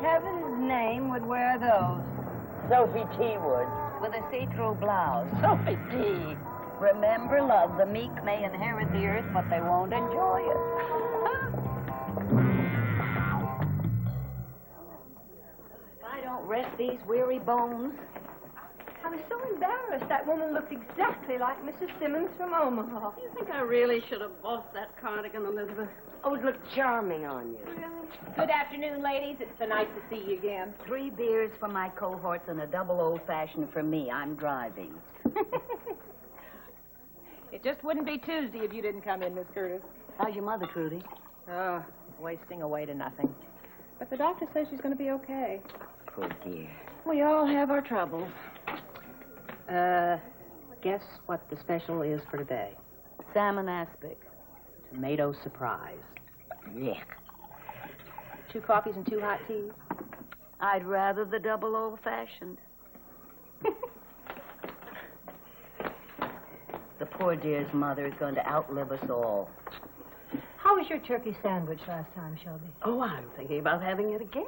heaven's name would wear those? Sophie T. would. With a see-through blouse. Sophie T. Remember, love, the meek may inherit the earth, but they won't enjoy it. If I don't rest these weary bones... I was so embarrassed. That woman looked exactly like Mrs. Simmons from Omaha. You think I really should have bought that cardigan, Elizabeth? Oh, it looked charming on you. Really? Good afternoon, ladies. It's so nice to see you again. 3 beers for my cohorts and a double old-fashioned for me. I'm driving. It just wouldn't be Tuesday if you didn't come in, Miss Curtis. How's your mother, Trudy? Oh, wasting away to nothing. But the doctor says she's going to be okay. Poor dear. We all have our troubles. Guess what the special is for today? Salmon aspic. Tomato surprise. Yeah. 2 coffees and 2 hot teas? I'd rather the double old-fashioned. The poor dear's mother is going to outlive us all. How was your turkey sandwich last time, Shelby? Oh, I'm thinking about having it again.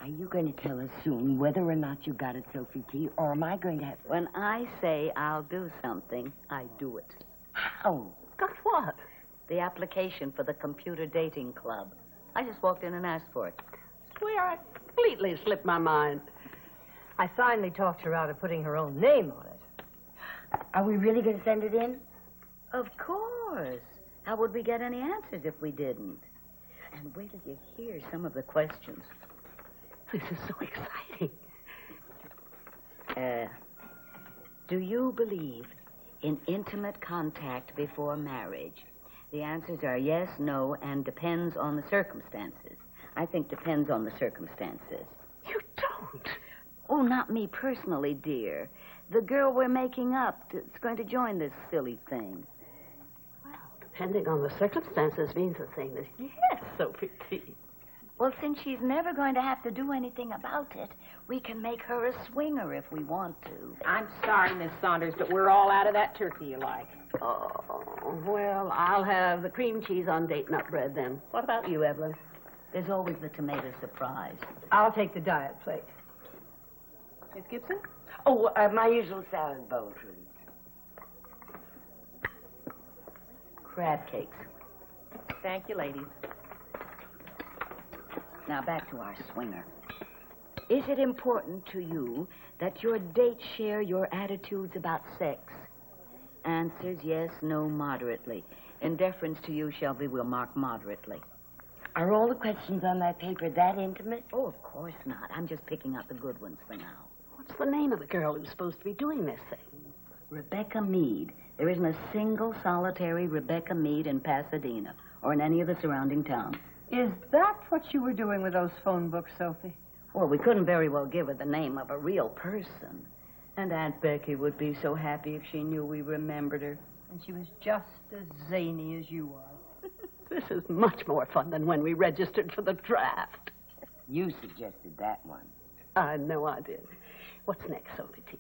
Are you going to tell us soon whether or not you got it, Sophie T., or am I going to have... When I say I'll do something, I do it. How? Got what? The application for the computer dating club. I just walked in and asked for it. Swear, I completely slipped my mind. I finally talked her out of putting her own name on it. Are we really going to send it in? Of course. How would we get any answers if we didn't? And wait till you hear some of the questions. This is so exciting. Do you believe in intimate contact before marriage? The answers are yes, no, and depends on the circumstances. I think depends on the circumstances. You don't? Oh, not me personally, dear. The girl we're making up is going to join this silly thing. Well, depending on the circumstances means the same as yes, Sophie T. Well, since she's never going to have to do anything about it, we can make her a swinger if we want to. I'm sorry, Miss Saunders, but we're all out of that turkey you like. Oh, well, I'll have the cream cheese on date nut bread then. What about you, Evelyn? There's always the tomato surprise. I'll take the diet plate. Miss Gibson? Oh, my usual salad bowl, Trudy. Crab cakes. Thank you, ladies. Now, back to our swinger. Is it important to you that your dates share your attitudes about sex? Answers yes, no, moderately. In deference to you, Shelby, we'll mark moderately. Are all the questions on that paper that intimate? Oh, of course not. I'm just picking out the good ones for now. What's the name of the girl who's supposed to be doing this thing? Rebecca Meade. There isn't a single solitary Rebecca Meade in Pasadena or in any of the surrounding towns. Is that what you were doing with those phone books, Sophie? Well, we couldn't very well give her the name of a real person. And Aunt Becky would be so happy if she knew we remembered her. And she was just as zany as you are. This is much more fun than when we registered for the draft. You suggested that one. I know I did. What's next, Sophie T?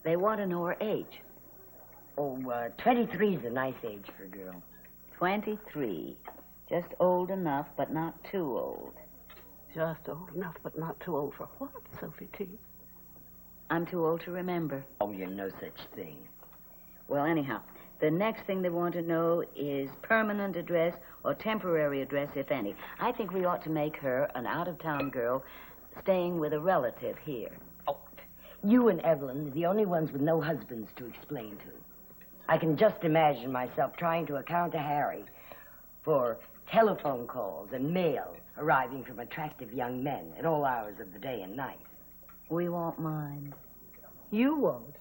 They want to know her age. Oh, 23 is a nice age for a girl. 23. Just old enough, but not too old. Just old enough, but not too old for what, Sophie T? I'm too old to remember. Oh, you're no such thing. Well, anyhow, the next thing they want to know is permanent address or temporary address, if any. I think we ought to make her an out-of-town girl staying with a relative here. Oh, you and Evelyn are the only ones with no husbands to explain to. I can just imagine myself trying to account to Harry for telephone calls and mail arriving from attractive young men at all hours of the day and night. We won't mind. You won't.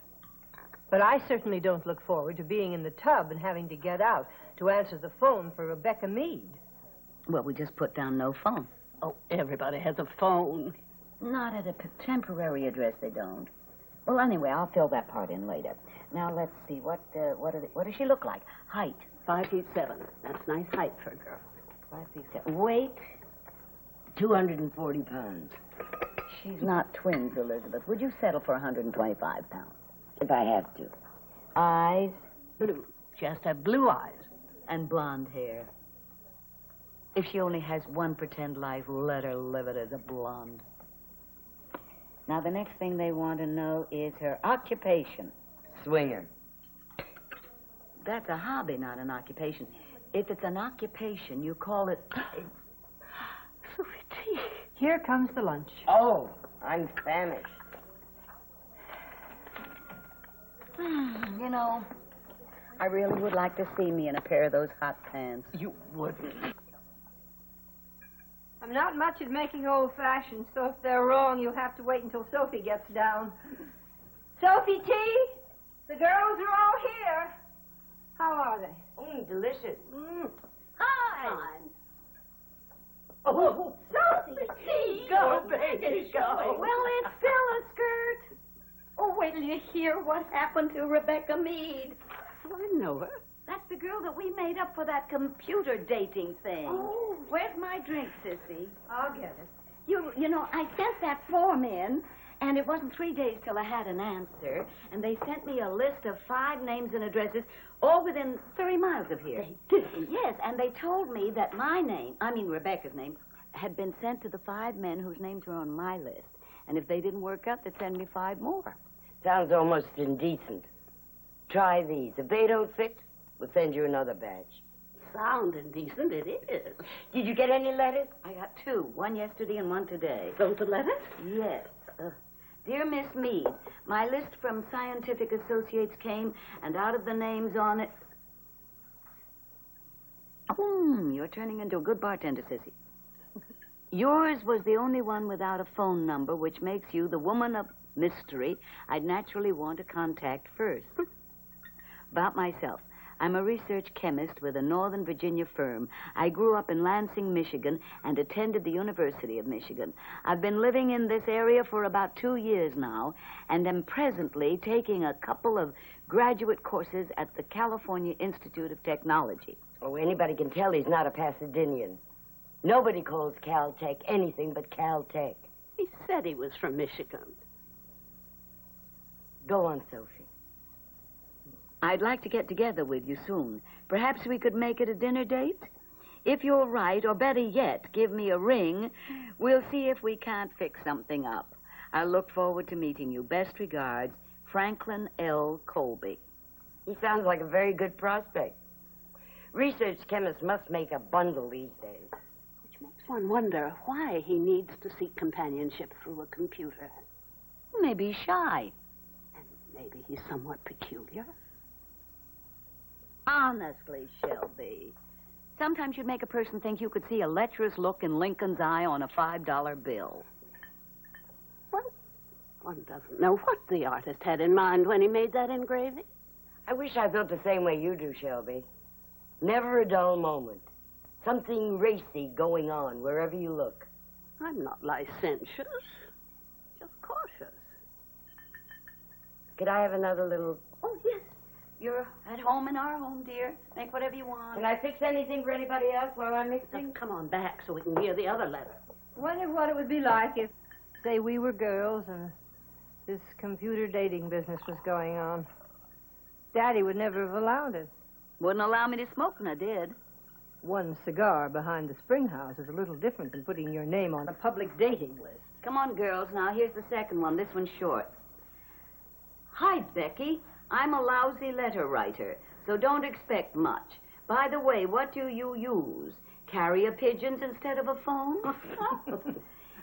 But I certainly don't look forward to being in the tub and having to get out to answer the phone for Rebecca Meade. Well, we just put down no phone. Oh, everybody has a phone. Not at a temporary address, they don't. Well, anyway, I'll fill that part in later. Now, let's see. What does she look like? Height? 5'7". That's nice height for a girl. 5'7". Weight? 240 pounds. She's not twins, Elizabeth. Would you settle for 125 pounds? If I have to. Eyes? Blue. She has to have blue eyes. And blonde hair. If she only has one pretend life, let her live it as a blonde. Now, the next thing they want to know is her occupation. Swinger. That's a hobby, not an occupation. If it's an occupation, you call it... Sweetie. Here comes the lunch. Oh, I'm famished. You know, I really would like to see me in a pair of those hot pants. You wouldn't. I'm not much at making old-fashioned, so if they're wrong, you'll have to wait until Sophie gets down. Sophie T, the girls are all here. How are they? Delicious. Hi. Oh, Sophie T. go, baby, go. Well, it's still a skirt. Oh, wait till you hear what happened to Rebecca Meade. Oh, I know her. That's the girl that we made up for that computer dating thing. Oh. Where's my drink, Sissy? I'll get it. You know, I sent that form in, and it wasn't 3 days till I had an answer, and they sent me a list of 5 names and addresses, all within 30 miles of here. They did? Yes, and they told me that my name, I mean Rebecca's name, had been sent to the 5 men whose names were on my list. And if they didn't work out, they'd send me 5 more. Sounds almost indecent. Try these. If they don't fit, we'll send you another batch. Sound indecent, it is. Did you get any letters? I got 2, one yesterday and one today. Those the letters? Yes. Dear Miss Meade, my list from Scientific Associates came, and out of the names on it... You're turning into a good bartender, Sissy. Yours was the only one without a phone number, which makes you the woman of mystery I'd naturally want to contact first. About myself. I'm a research chemist with a Northern Virginia firm. I grew up in Lansing, Michigan, and attended the University of Michigan. I've been living in this area for about 2 years now, and am presently taking a couple of graduate courses at the California Institute of Technology. Oh, anybody can tell he's not a Pasadenian. Nobody calls Caltech anything but Caltech. He said he was from Michigan. Go on, Sophie. I'd like to get together with you soon. Perhaps we could make it a dinner date? If you're right, or better yet, give me a ring, we'll see if we can't fix something up. I look forward to meeting you. Best regards, Franklin L. Colby. He sounds like a very good prospect. Research chemists must make a bundle these days. Which makes one wonder why he needs to seek companionship through a computer. Maybe shy. And maybe he's somewhat peculiar. Honestly, Shelby, sometimes you'd make a person think you could see a lecherous look in Lincoln's eye on a $5 bill. Well, one doesn't know what the artist had in mind when he made that engraving. I wish I felt the same way you do, Shelby. Never a dull moment. Something racy going on wherever you look. I'm not licentious, just cautious. Could I have another little... Oh, yes. You're at home in our home, dear. Make whatever you want. Can I fix anything for anybody else while I'm mixing? Now, come on back so we can hear the other letter. Wonder what it would be like if, say, we were girls and this computer dating business was going on. Daddy would never have allowed it. Wouldn't allow me to smoke, and I did. One cigar behind the spring house is a little different than putting your name on a public dating list. Come on, girls. Now, here's the second one. This one's short. Hi, Becky. I'm a lousy letter writer, so don't expect much. By the way, what do you use? Carrier pigeons instead of a phone?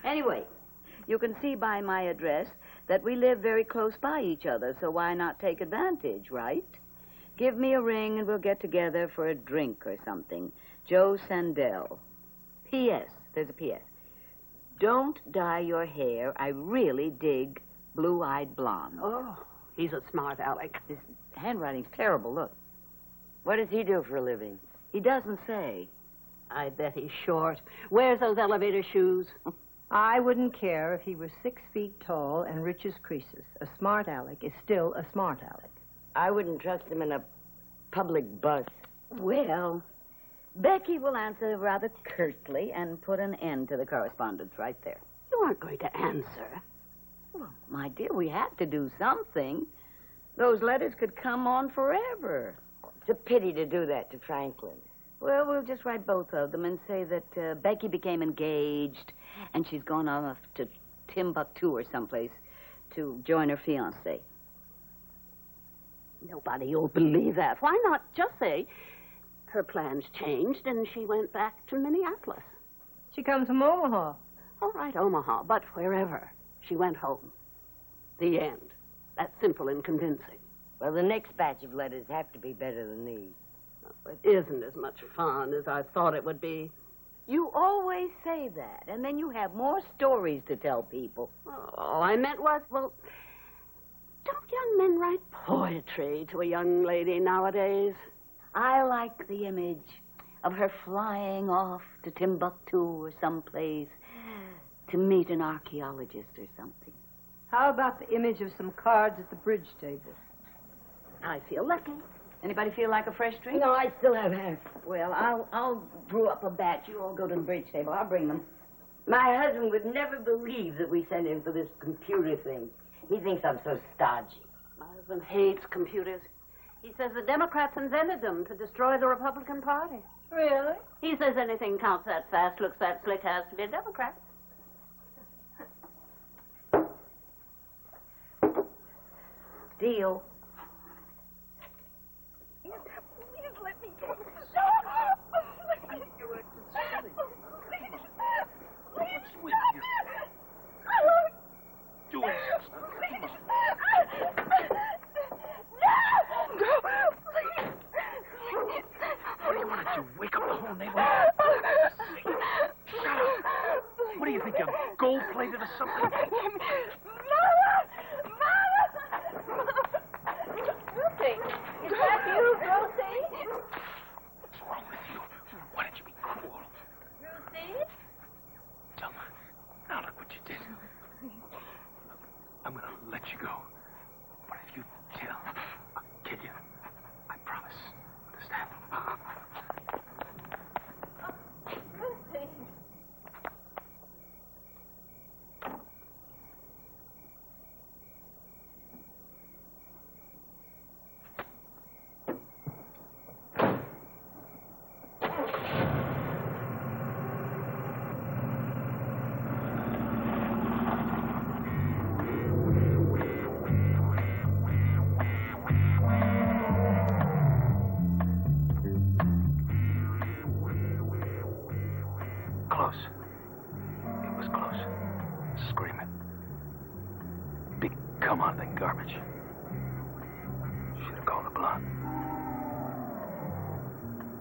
Anyway, you can see by my address that we live very close by each other, so why not take advantage, right? Give me a ring and we'll get together for a drink or something. Joe Sandell. P.S. There's a P.S. Don't dye your hair. I really dig blue-eyed blonde. Oh, he's a smart aleck. His handwriting's terrible. Look. What does he do for a living? He doesn't say. I bet he's short. Wears those elevator shoes. I wouldn't care if he was 6 feet tall and rich as creases. A smart aleck is still a smart aleck. I wouldn't trust him in a public bus. Well, Becky will answer rather curtly and put an end to the correspondence right there. You aren't going to answer. Well, my dear, we have to do something. Those letters could come on forever. It's a pity to do that to Franklin. Well, we'll just write both of them and say that Becky became engaged and she's gone off to Timbuktu or someplace to join her fiancé. Nobody will believe that. Why not just say her plans changed and she went back to Minneapolis? She comes from Omaha. All right, Omaha, but wherever. She went home. The end. That's simple and convincing. Well, the next batch of letters have to be better than these. No, it isn't as much fun as I thought it would be. You always say that, and then you have more stories to tell people. All I meant was, well, don't young men write poetry to a young lady nowadays? I like the image of her flying off to Timbuktu or someplace to meet an archaeologist or something. How about the image of some cards at the bridge table? I feel lucky. Anybody feel like a fresh drink? No, I still have half. Well, I'll brew up a batch. You all go to the bridge table. I'll bring them. My husband would never believe that we sent him for this computer thing. He thinks I'm so stodgy. My husband hates computers. He says the Democrats invented them to destroy the Republican Party. Really? He says anything counts that fast, looks that slick, has to be a Democrat. Deal. Wake up the whole neighborhood. Shut up. What do you think, you're gold-plated or something? Rosie, is that you, Rosie? What's wrong with you? Why don't you be cool? Rosie? Thelma, now look what you did. I'm gonna let you go. But if you tell, I'll kill you. I promise. Understand? Rosie. Close. It was close. Screaming. Big come-on thing garbage. Should have called a bluff.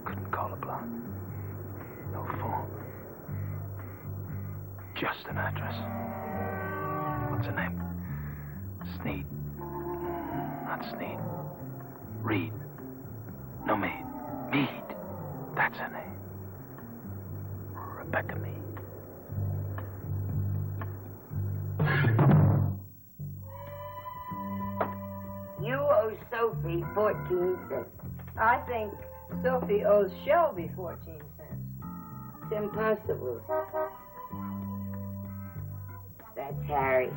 Couldn't call a bluff. No phone. Just an address. What's her name? Sneed. Not Sneed. Reed. No, Mead. Mead. That's her name. Rebecca Mead. You owe Sophie 14 cents. I think Sophie owes Shelby 14 cents. It's impossible. That's Harry.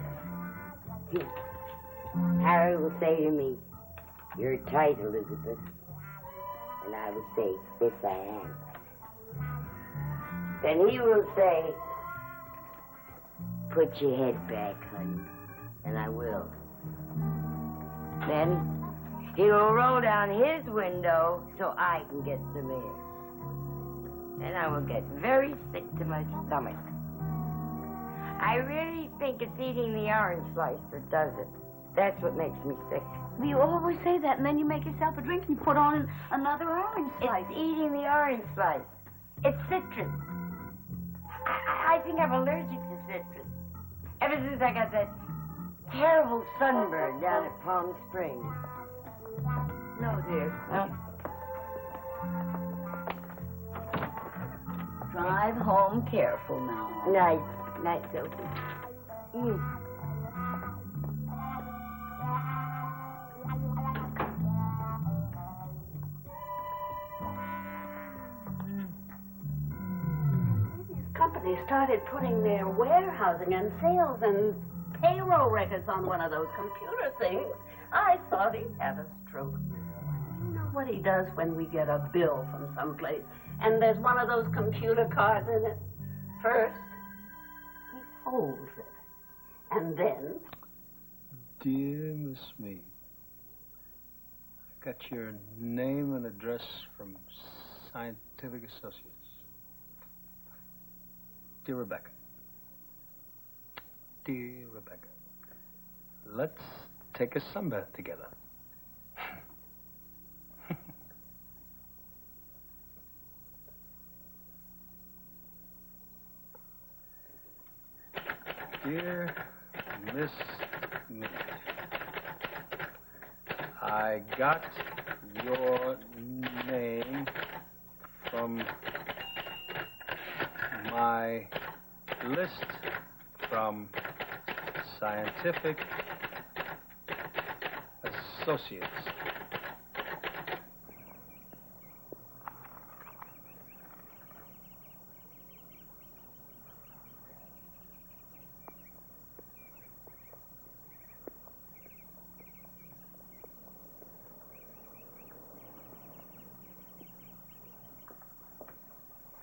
Harry will say to me, "You're tight, Elizabeth." And I will say, "Yes, I am." Then he will say, "Put your head back, honey." And I will. Then he will roll down his window so I can get some air. Then I will get very sick to my stomach. I really think it's eating the orange slice that does it. That's what makes me sick. You always say that, and then you make yourself a drink and you put on another orange slice. It's eating the orange slice. It's citrus. I think I'm allergic to citrus. Ever since I got that terrible sunburn down at Palm Springs. No, dear. No. Drive home careful now. Night. Night, Sophie. Company started putting their warehousing and sales and payroll records on one of those computer things. I thought he'd have a stroke. You know what he does when we get a bill from someplace? and there's one of those computer cards in it. First, he folds it, and then... Dear Miss Mead, I got your name and address from Scientific Associates. Dear Rebecca. Dear Rebecca, let's take a sunbath together. Dear Miss Mead, I got your name from my list from Scientific Associates.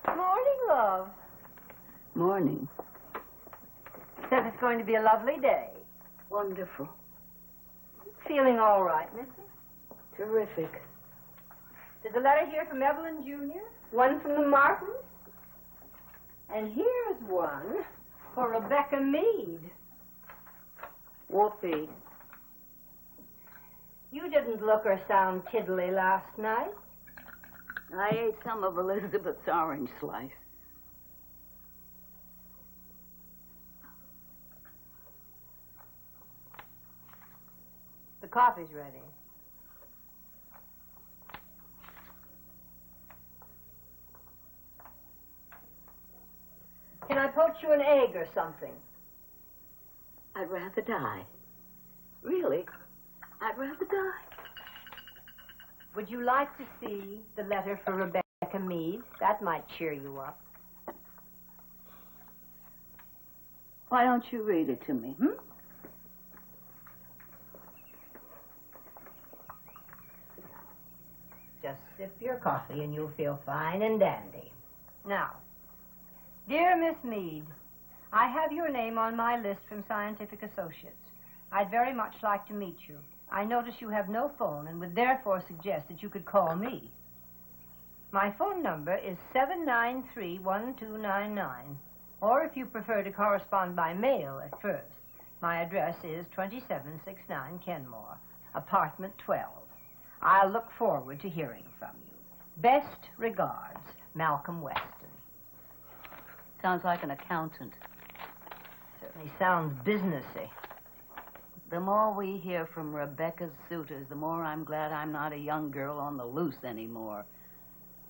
Morning, love. Morning. Says it's going to be a lovely day. Wonderful. Feeling all right, Missy? Terrific. There's a letter here from Evelyn Jr., one from the Martins, and here's one for Rebecca Mead. Whoopee. You didn't look or sound tiddly last night. I ate some of Elizabeth's orange slice. The coffee's ready. Can I poach you an egg or something? I'd rather die. Really, I'd rather die. Would you like to see the letter for Rebecca Mead? That might cheer you up. Why don't you read it to me, Just sip your coffee and you'll feel fine and dandy. Now, dear Miss Mead, I have your name on my list from Scientific Associates. I'd very much like to meet you. I notice you have no phone and would therefore suggest that you could call me. My phone number is 793-1299, or if you prefer to correspond by mail at first, my address is 2769 Kenmore, apartment 12. I'll look forward to hearing from you. Best regards, Malcolm Weston. Sounds like an accountant. Certainly sounds businessy. The more we hear from Rebecca's suitors, the more I'm glad I'm not a young girl on the loose anymore.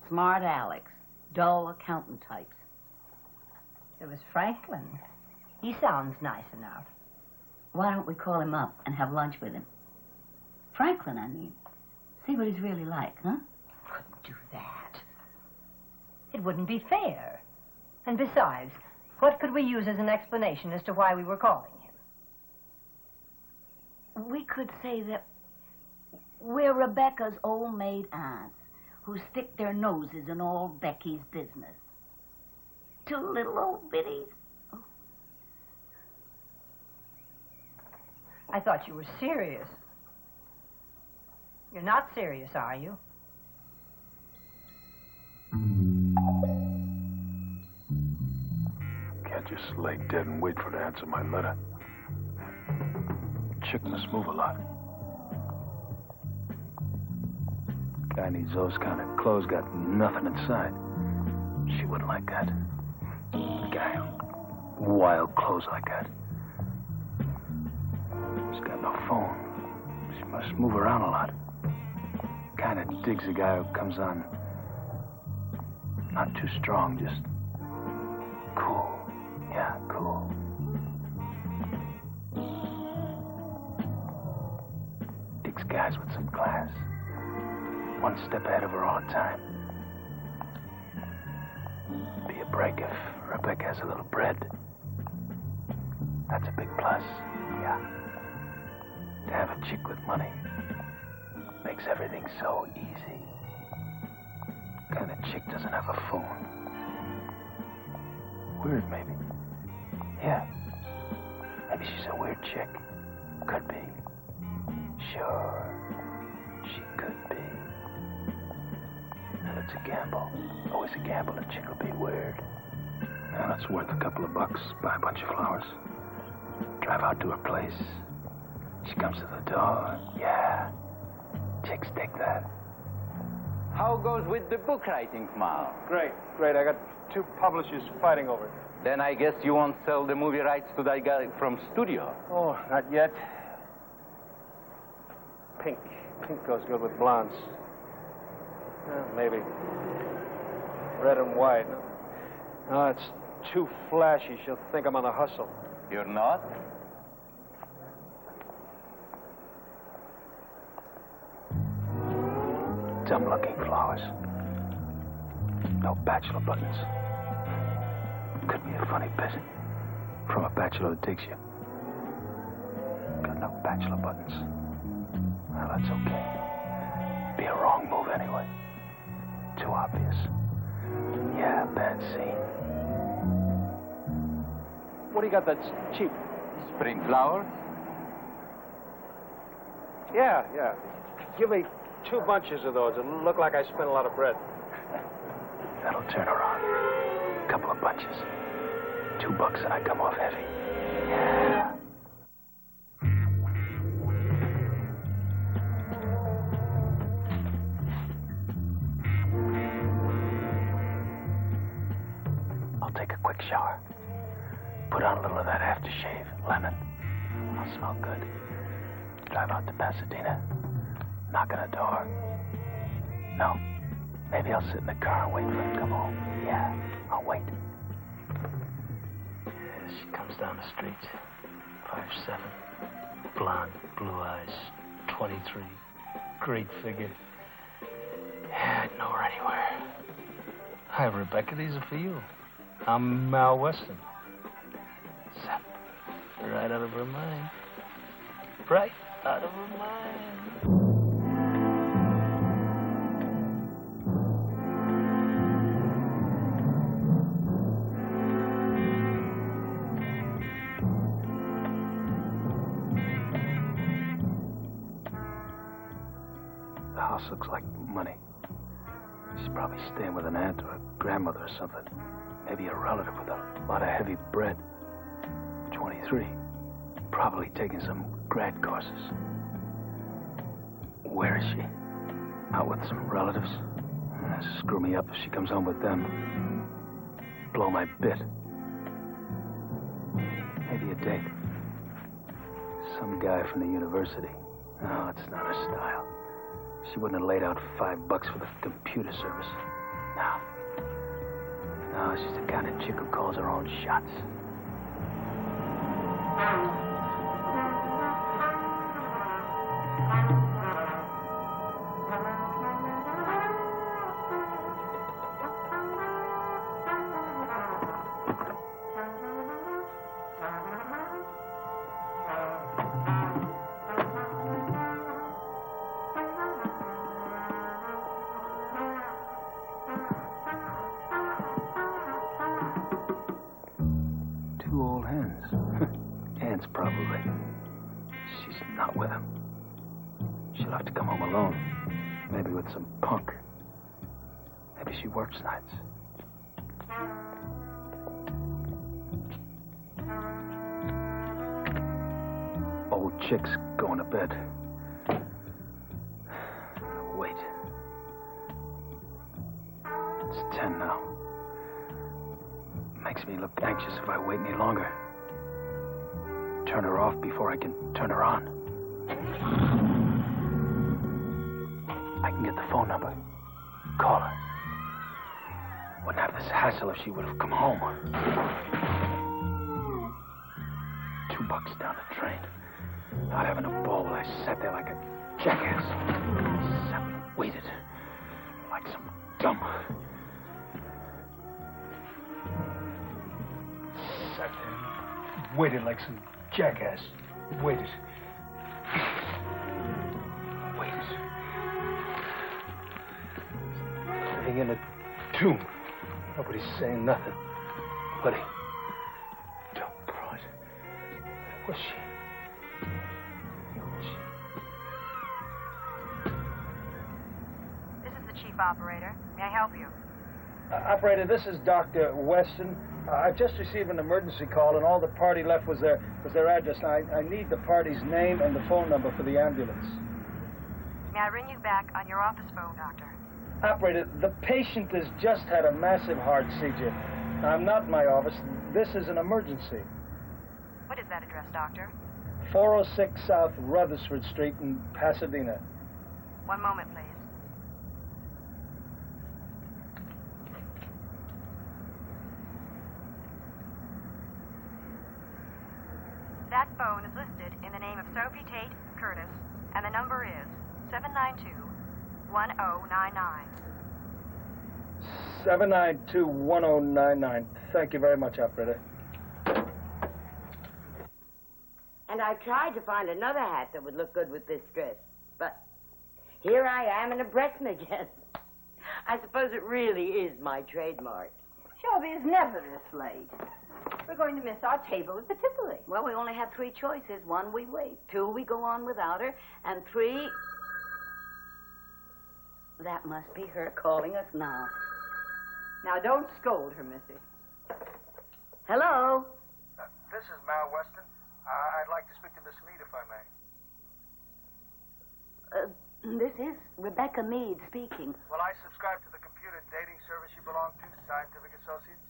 Smart Alex, dull accountant types. There was Franklin. He sounds nice enough. Why don't we call him up and have lunch with him? Franklin, I mean. See what he's really like, huh? Couldn't do that. It wouldn't be fair. And besides, what could we use as an explanation as to why we were calling him? We could say that we're Rebecca's old maid aunts who stick their noses in all Becky's business. Two little old biddies. Oh. I thought you were serious. You're not serious, are you? Can't just lay dead and wait for her to answer my letter. Chick must move a lot. Guy needs those kind of clothes, got nothing inside. She wouldn't like that. Guy, wild clothes like that. She's got no phone. She must move around a lot. Kind of digs a guy who comes on not too strong, just cool. Yeah, cool. Digs guys with some class. One step ahead of her all the time. Be a break if Rebecca has a little bread. That's a big plus, yeah. To have a chick with money makes everything so easy. kind of chick doesn't have a phone. Weird, maybe. Yeah. Maybe she's a weird chick. Could be. Sure. She could be. And it's a gamble. Always a gamble. A chick will be weird. Now, it's worth a couple of bucks. Buy a bunch of flowers. Drive out to her place. She comes to the door. Yeah. Chicks dig that. How goes with the book writing, Mal? Great. I got 2 publishers fighting over it. Then I guess you won't sell the movie rights to that guy from studio. Oh, not yet. Pink. Pink goes good with blondes. Maybe. Red and white. No, it's too flashy. She'll think I'm on a hustle. You're not? Dumb-looking flowers. No bachelor buttons. Could be a funny bit. From a bachelor who digs you. Got no bachelor buttons. Well, that's okay. Be a wrong move anyway. Too obvious. Yeah, bad scene. What do you got that's cheap? Spring flowers? Yeah. Give me 2 bunches of those. It'll look like I spent a lot of bread. That'll turn her on. Couple of bunches. $2 and I come off heavy. Yeah. I'll take a quick shower. Put on a little of that aftershave, lemon. I'll smell good. Drive out to Pasadena. Knock on a door. No. Maybe I'll sit in the car and wait for him to come home. Yeah, I'll wait. She comes down the street. 5'7". Blonde, blue eyes. 23. Great figure. Yeah, I'd know her anywhere. Hi, Rebecca. These are for you. I'm Mal Weston. Zap. Right out of her mind. Right out of her mind. The house looks like money. She's probably staying with an aunt or a grandmother or something. Maybe a relative with a lot of heavy bread. 23. Probably taking some grad courses. Where is she? Out with some relatives? Screw me up if she comes home with them. Blow my bit. Maybe a date. Some guy from the university. No, it's not her style. She wouldn't have laid out $5 for the computer service. No, she's the kind of chick who calls her own shots. Ants, probably. She's not with him. She'll have to come home alone. Maybe with some punk. Maybe she works nights. Old chicks going to bed. Wait. It's 10 now. Makes me look anxious if I wait any longer. Turn her off before I can turn her on. I can get the phone number. Call her. Wouldn't have this hassle if she would have come home. $2 down the drain. Not having a ball while I sat there like a jackass. Sat and waited. Like some dumb. Sat there, waited like some jackass. Waited. Living lying in a tomb. Nobody's saying nothing. Buddy, don't cry. Where was she? This is the chief operator. May I help you? Operator, this is Dr. Weston. I've just received an emergency call, and all the party left was their address. Now, I need the party's name and the phone number for the ambulance. May I ring you back on your office phone, Doctor? Operator, the patient has just had a massive heart seizure. I'm not in my office. This is an emergency. What is that address, Doctor? 406 South Rutherford Street in Pasadena. One moment, please. That phone is listed in the name of Sophie Tate Curtis, and the number is 792-1099. 792-1099. Thank you very much, operator. And I tried to find another hat that would look good with this dress, but here I am in a Breton again. I suppose it really is my trademark. Shelby is never this late. We're going to miss our table at the Tivoli. Well, we only have 3 choices. 1, we wait. 2, we go on without her. And 3, that must be her calling us now. Now, don't scold her, Missy. Hello? This is Mal Weston. I'd like to speak to Miss Mead, if I may. This is Rebecca Mead speaking. Well, I subscribe to the computer dating service you belong to, Scientific Associates.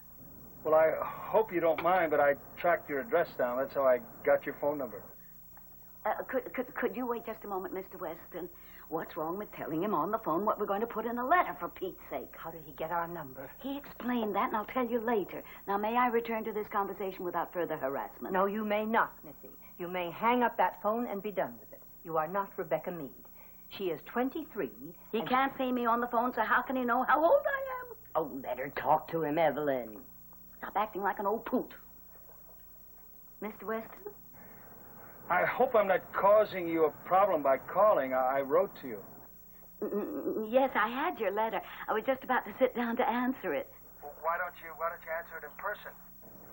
Well, I hope you don't mind, but I tracked your address down. That's how I got your phone number. Could you wait just a moment, Mr. Weston? What's wrong with telling him on the phone what we're going to put in the letter, for Pete's sake? How did he get our number? He explained that, and I'll tell you later. Now, may I return to this conversation without further harassment? No, you may not, Missy. You may hang up that phone and be done with it. You are not Rebecca Mead. She is 23. He can't see me on the phone, so how can he know how old I am? Oh, let her talk to him, Evelyn. Stop acting like an old poot. Mr. Weston? I hope I'm not causing you a problem by calling. I wrote to you. Yes, I had your letter. I was just about to sit down to answer it. Well, why don't you answer it in person?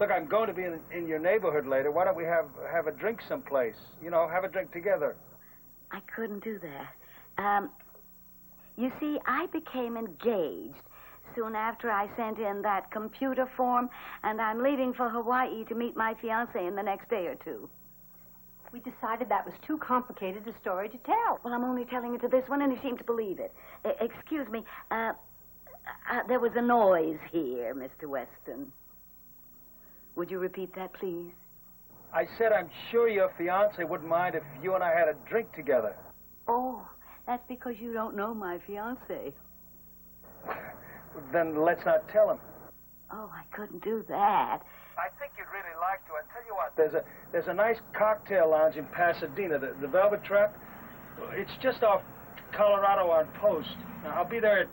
Look, I'm going to be in your neighborhood later. Why don't we have a drink someplace? You know, have a drink together. I couldn't do that. You see, I became engaged soon after I sent in that computer form, and I'm leaving for Hawaii to meet my fiancé in the next day or 2. We decided that was too complicated a story to tell. Well, I'm only telling it to this one, and he seemed to believe it. Excuse me. There was a noise here, Mr. Weston. Would you repeat that, please? I said I'm sure your fiancé wouldn't mind if you and I had a drink together. Oh, that's because you don't know my fiancé. Then let's not tell him. Oh, I couldn't do that. I think you'd really like to. I tell you what, there's a nice cocktail lounge in Pasadena, the Velvet Trap. It's just off Colorado on Post. Now, I'll be there at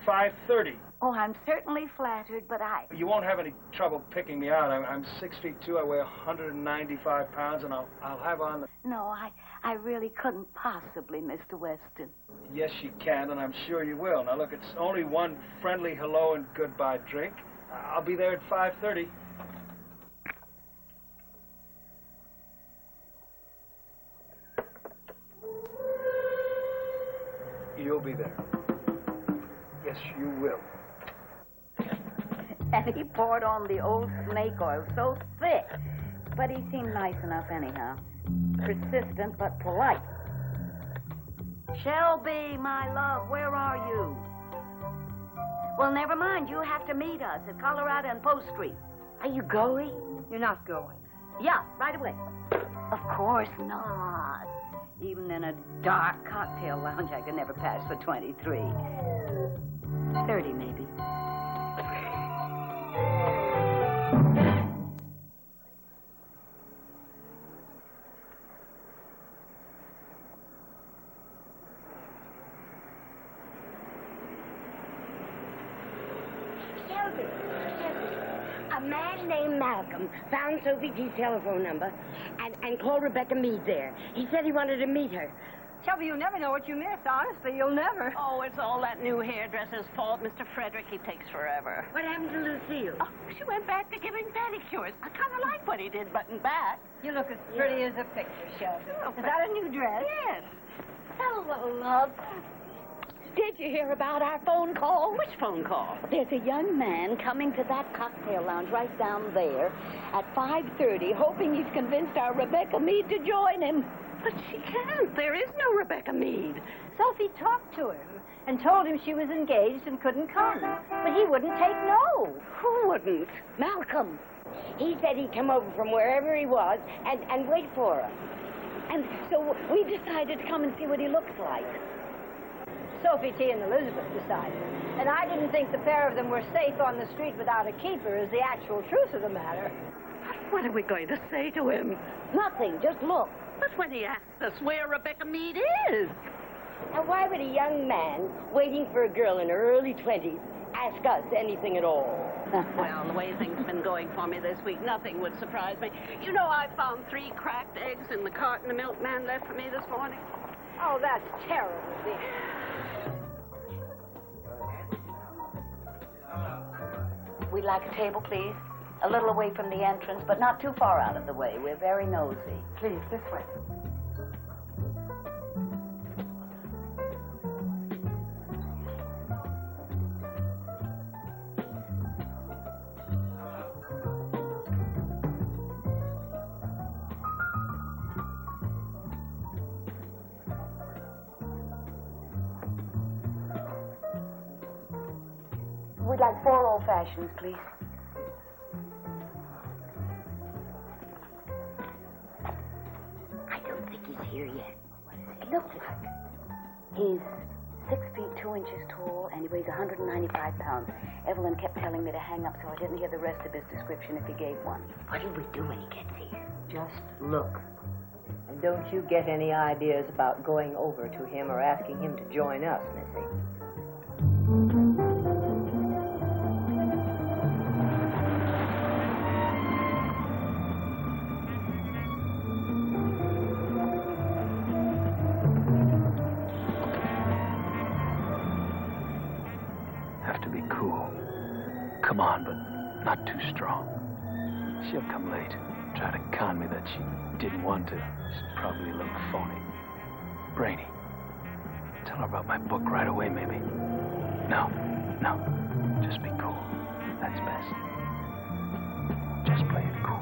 5:30. Oh, I'm certainly flattered, but You won't have any trouble picking me out. I'm 6'2". I weigh 195 pounds, and I'll have on the... No, I really couldn't possibly, Mr. Weston. Yes, you can, and I'm sure you will. Now, look, it's only one friendly hello and goodbye drink. I'll be there at 5:30. You'll be there. Yes, you will. And he poured on the old snake oil so thick. But he seemed nice enough anyhow. Persistent but polite. Shelby, my love, where are you? Well, never mind. You have to meet us at Colorado and Post Street. Are you going? You're not going. Yeah, right away. Of course not. Even in a dark cocktail lounge, I could never pass for 23. 30, maybe. A man named Malcolm found Sophie T's telephone number and called Rebecca Mead there. He said he wanted to meet her. Shelby, you'll never know what you missed. Honestly, you'll never. Oh, it's all that new hairdresser's fault. Mr. Frederick, he takes forever. What happened to Lucille? Oh, she went back to giving pedicures. I kind of like what he did, button back. You look as pretty as a picture, Shelby. Is that a new dress? Yes. Hello, love. Did you hear about our phone call? Which phone call? There's a young man coming to that cocktail lounge right down there at 5:30, hoping he's convinced our Rebecca Meade to join him. But she can't. There is no Rebecca Meade. Sophie talked to him and told him she was engaged and couldn't come. But he wouldn't take no. Who wouldn't? Malcolm. He said he'd come over from wherever he was and wait for us. And so we decided to come and see what he looks like. Sophie T. and Elizabeth decided. And I didn't think the pair of them were safe on the street without a keeper is the actual truth of the matter. What are we going to say to him? Nothing, just look. But when he asks us where Rebecca Meade is. And why would a young man waiting for a girl in her early 20s ask us anything at all? Well, the way things have been going for me this week, nothing would surprise me. You know, I found 3 cracked eggs in the carton the milkman left for me this morning. Oh, that's terrible, dear. We'd like a table, please. A little away from the entrance, but not too far out of the way. We're very nosy. Please, this way. We'd like 4 old fashions, please. I don't think he's here yet. It looks like. He's 6 feet 2 inches tall, and he weighs 195 pounds. Evelyn kept telling me to hang up, so I didn't hear the rest of his description if he gave one. What'll we do when he gets here? Just look. And don't you get any ideas about going over to him or asking him to join us, Missy. Have to be cool. Come on, but not too strong. She'll come late. Try to con me that she didn't want to. She's probably a little phony. Brainy. Tell her about my book right away, maybe. No. Just be cool. That's best. Just play it cool.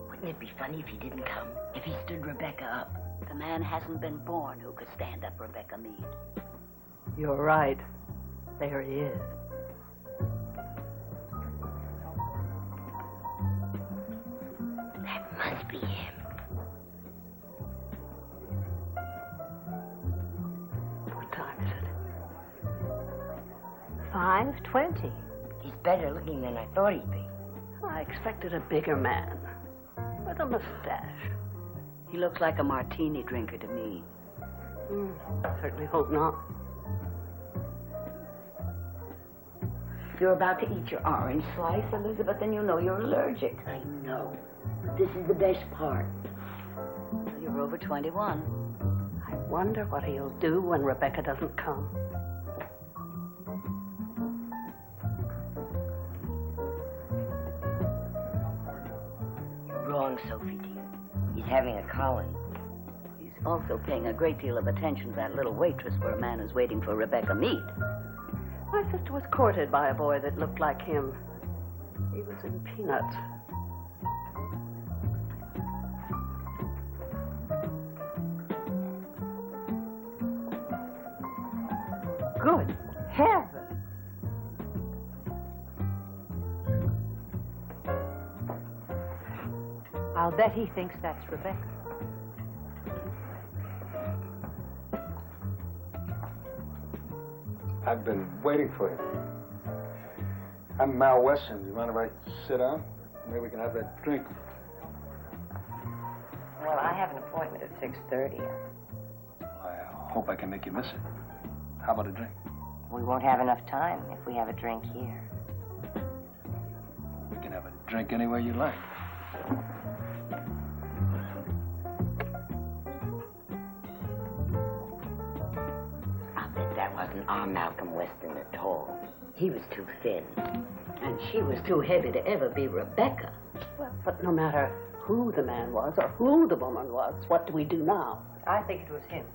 Wouldn't it be funny if he didn't come? If he stood Rebecca up? The man hasn't been born who could stand up Rebecca Meade. You're right. There he is. That must be him. What time is it? 5:20. He's better looking than I thought he'd be. I expected a bigger man with a mustache. He looks like a martini drinker to me. Certainly hope not. You're about to eat your orange slice, Elizabeth, and you know you're allergic. I know. But this is the best part. Well, you're over 21. I wonder what he'll do when Rebecca doesn't come. You're wrong, Sophie D. He's having a Colin. He's also paying a great deal of attention to that little waitress for a man who's waiting for Rebecca Meade. My sister was courted by a boy that looked like him. He was in Peanuts. Good heavens. I'll bet he thinks that's Rebecca. I've been waiting for you. I'm Mal Weston. You mind if I sit down? Maybe we can have that drink. Well, I have an appointment at 6:30. I hope I can make you miss it. How about a drink? We won't have enough time if we have a drink here. You can have a drink anywhere you like. I'll bet that wasn't our Malcolm Weston at all. He was too thin. And she was too heavy to ever be Rebecca. Well, but no matter who the man was or who the woman was, what do we do now? I think it was him.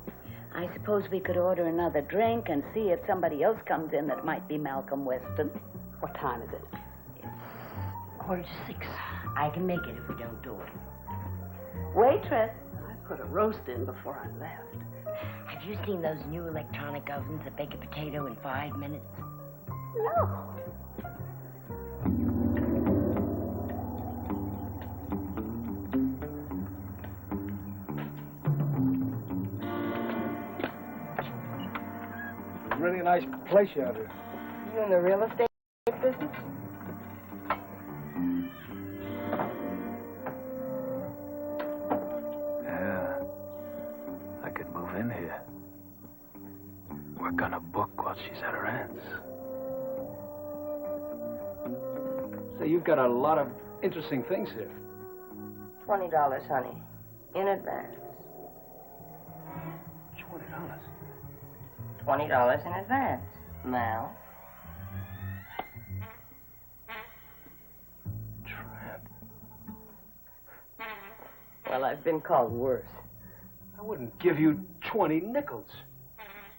I suppose we could order another drink and see if somebody else comes in that might be Malcolm Weston. What time is it? It's 6:45. I can make it if we don't do it. Waitress. I put a roast in before I left. Have you seen those new electronic ovens that bake a potato in 5 minutes? No. Really nice place you have here. You in the real estate business? Yeah. I could move in here. Work on a book while she's at her aunt's. So you've got a lot of interesting things here. $20, honey. In advance. $20. $20 in advance. Now. Tramp. Well, I've been called worse. I wouldn't give you 20 nickels.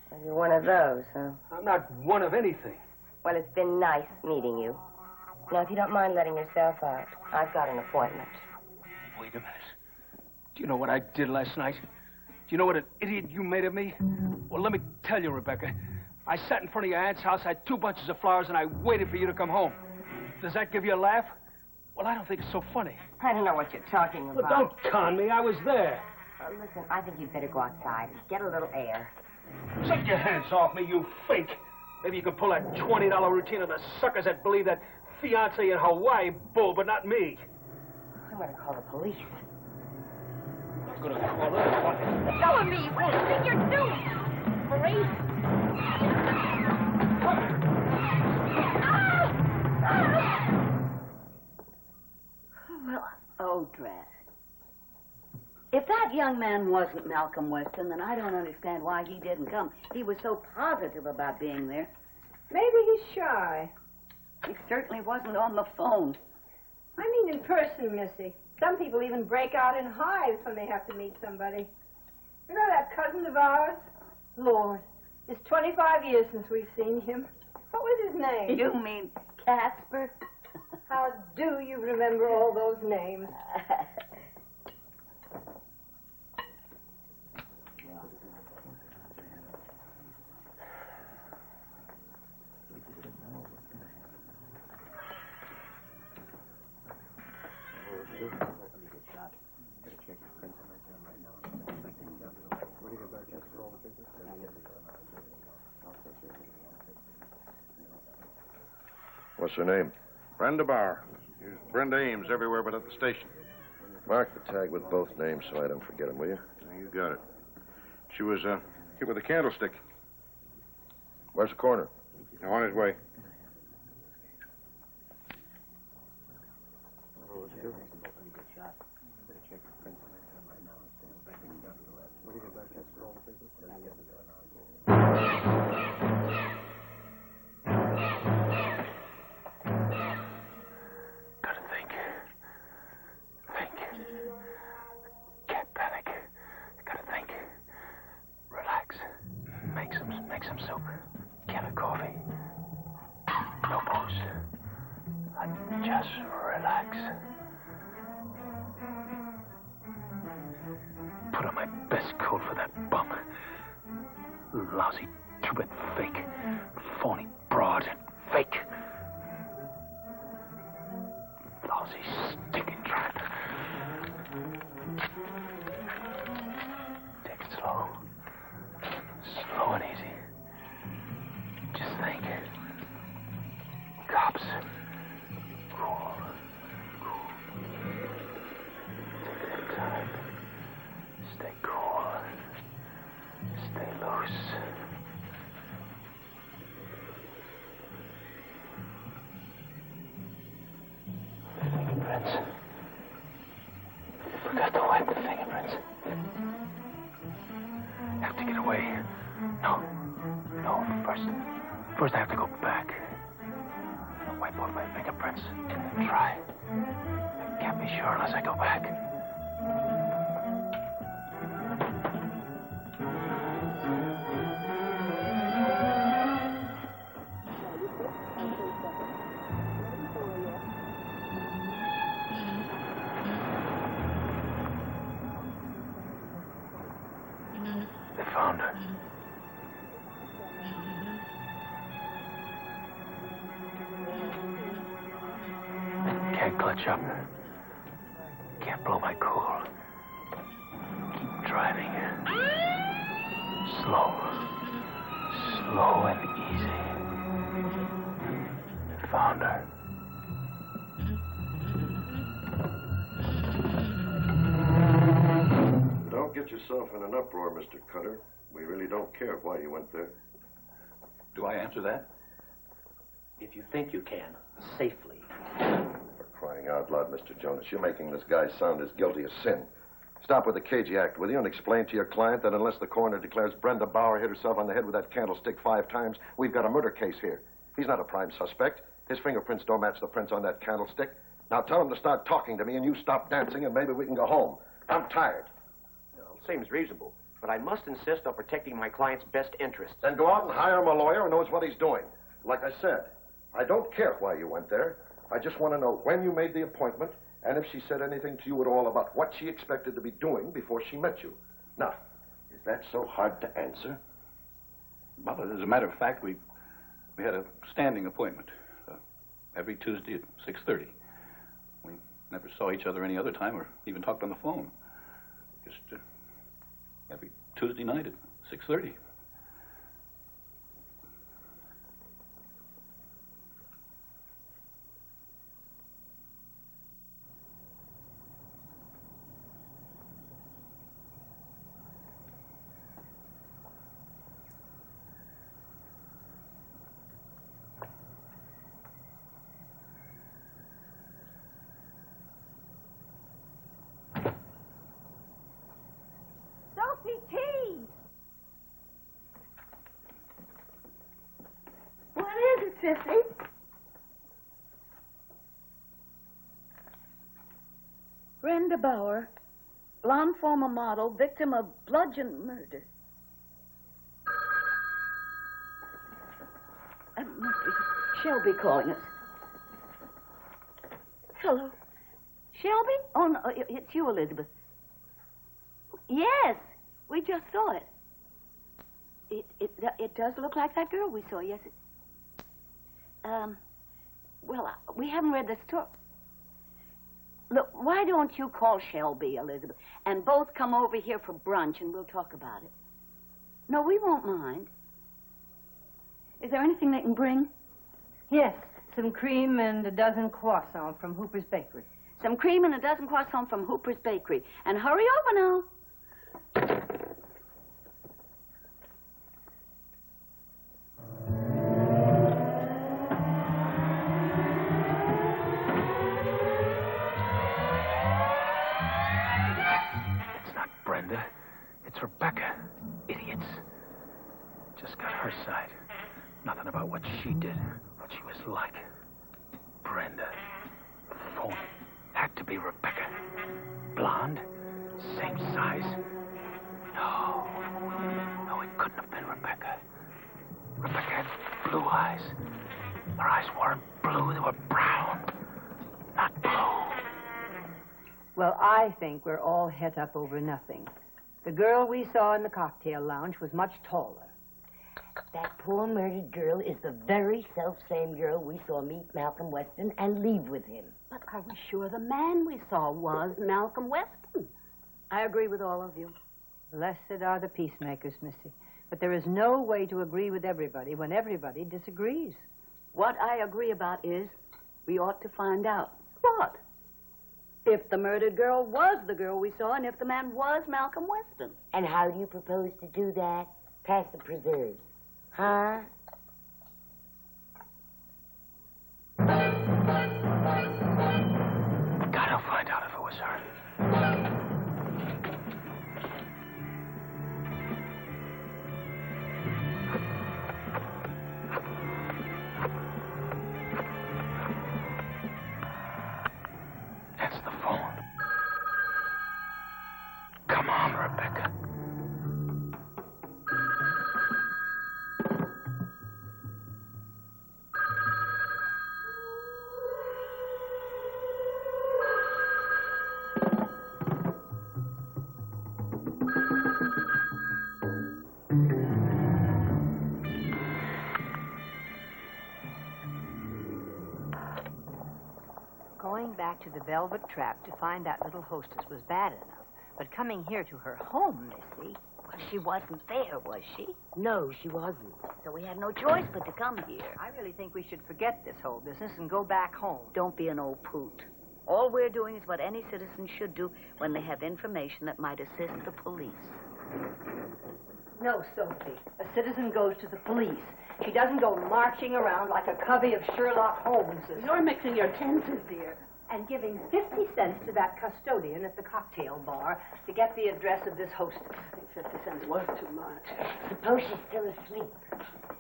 Well, you're one of those, huh? I'm not one of anything. Well, it's been nice meeting you. Now, if you don't mind letting yourself out, I've got an appointment. Wait a minute. Do you know what I did last night? Do you know what an idiot you made of me? Well, let me tell you, Rebecca. I sat in front of your aunt's house, I had 2 bunches of flowers, and I waited for you to come home. Does that give you a laugh? Well, I don't think it's so funny. I don't know what you're talking about. Well, don't con me. I was there. Listen, I think you'd better go outside and get a little air. Take your hands off me, you fake. Maybe you can pull that $20 routine on the suckers that believe that fiancé in Hawaii bull, but not me. I'm going to call the police. I'm going to call it. Let go of me! What do you think you're doing? Police? Well, oh, drat. If that young man wasn't Malcolm Weston, then I don't understand why he didn't come. He was so positive about being there. Maybe he's shy. He certainly wasn't on the phone. I mean in person, Missy. Some people even break out in hives when they have to meet somebody. You know that cousin of ours? Lord, it's 25 years since we've seen him. What was his name? You mean Casper? How do you remember all those names? What's her name? Brenda Barr. There's Brenda Ames everywhere but at the station. Mark the tag with both names so I don't forget them, will you? You got it. She was hit with a candlestick. Where's the coroner? Now, on his way. Make some soup. Can of coffee. No booze. Just relax. Put on my best coat for that bum. Lousy, two-bit fake. Phony broad and fake. Lousy, stinking trap. Take it slow. Slow and easy. Just think. Cops. Cool. Take your time. Stay cool. Stay loose. Forgot to wipe the fingerprints. Have to get away. No. First I have to go back. I'll wipe off my fingerprints and then try. I can't be sure unless I go back. They found her. Can't clutch up. Can't blow my cool. Keep driving. Slow. Slow and easy. Found her. Don't get yourself in an uproar, Mr. Cutter. We really don't care why you went there. Do I answer that? If you think you can, safely. For crying out loud, Mr. Jonas, you're making this guy sound as guilty as sin. Stop with the cagey act, will you, and explain to your client that unless the coroner declares Brenda Bauer hit herself on the head with that candlestick 5 times, we've got a murder case here. He's not a prime suspect. His fingerprints don't match the prints on that candlestick. Now tell him to start talking to me and you stop dancing and maybe we can go home. I'm tired. Well, seems reasonable, but I must insist on protecting my client's best interests. Then go out and hire him a lawyer who knows what he's doing. Like I said, I don't care why you went there. I just want to know when you made the appointment and if she said anything to you at all about what she expected to be doing before she met you. Now, is that so hard to answer? Well, as a matter of fact, we had a standing appointment every Tuesday at 6:30. We never saw each other any other time or even talked on the phone. Just every Tuesday night at 6:30. Sissy? Brenda Bauer, blonde former model, victim of bludgeon murder. That must be Shelby calling us. Hello. Shelby? Oh, no, it's you, Elizabeth. Yes, we just saw it. It does look like that girl we saw, yes. Well, we haven't read the story. Look, why don't you call Shelby, Elizabeth, and both come over here for brunch and we'll talk about it. No, we won't mind. Is there anything they can bring? Yes, some cream and a dozen croissants from Hooper's Bakery. Some cream and a dozen croissants from Hooper's Bakery. And hurry over now. It's Rebecca. Idiots. Just got her side. Nothing about what she did, what she was like. Brenda. Phony. Had to be Rebecca. Blonde. Same size. No, it couldn't have been Rebecca. Rebecca had blue eyes. Her eyes weren't blue, they were brown. Not blue. Well, I think we're all het up over nothing. The girl we saw in the cocktail lounge was much taller. That poor murdered girl is the very self-same girl we saw meet Malcolm Weston and leave with him. But are we sure the man we saw was Malcolm Weston? I agree with all of you. Blessed are the peacemakers, Missy. But there is no way to agree with everybody when everybody disagrees. What I agree about is we ought to find out. What? If the murdered girl was the girl we saw and if the man was Malcolm Weston. And how do you propose to do that? Pass the preserves. Huh? Gotta find out if it was her. Come on, Rebecca. Going back to the Velvet Trap to find that little hostess was bad enough. But coming here to her home, Missy... Well, she wasn't there, was she? No, she wasn't. So we had no choice but to come here. I really think we should forget this whole business and go back home. Don't be an old poot. All we're doing is what any citizen should do when they have information that might assist the police. No, Sophie. A citizen goes to the police. She doesn't go marching around like a covey of Sherlock Holmeses. You're mixing your tenses, dear. And giving 50 cents to that custodian at the cocktail bar to get the address of this hostess. I think 50 cents was too much. Suppose she's still asleep.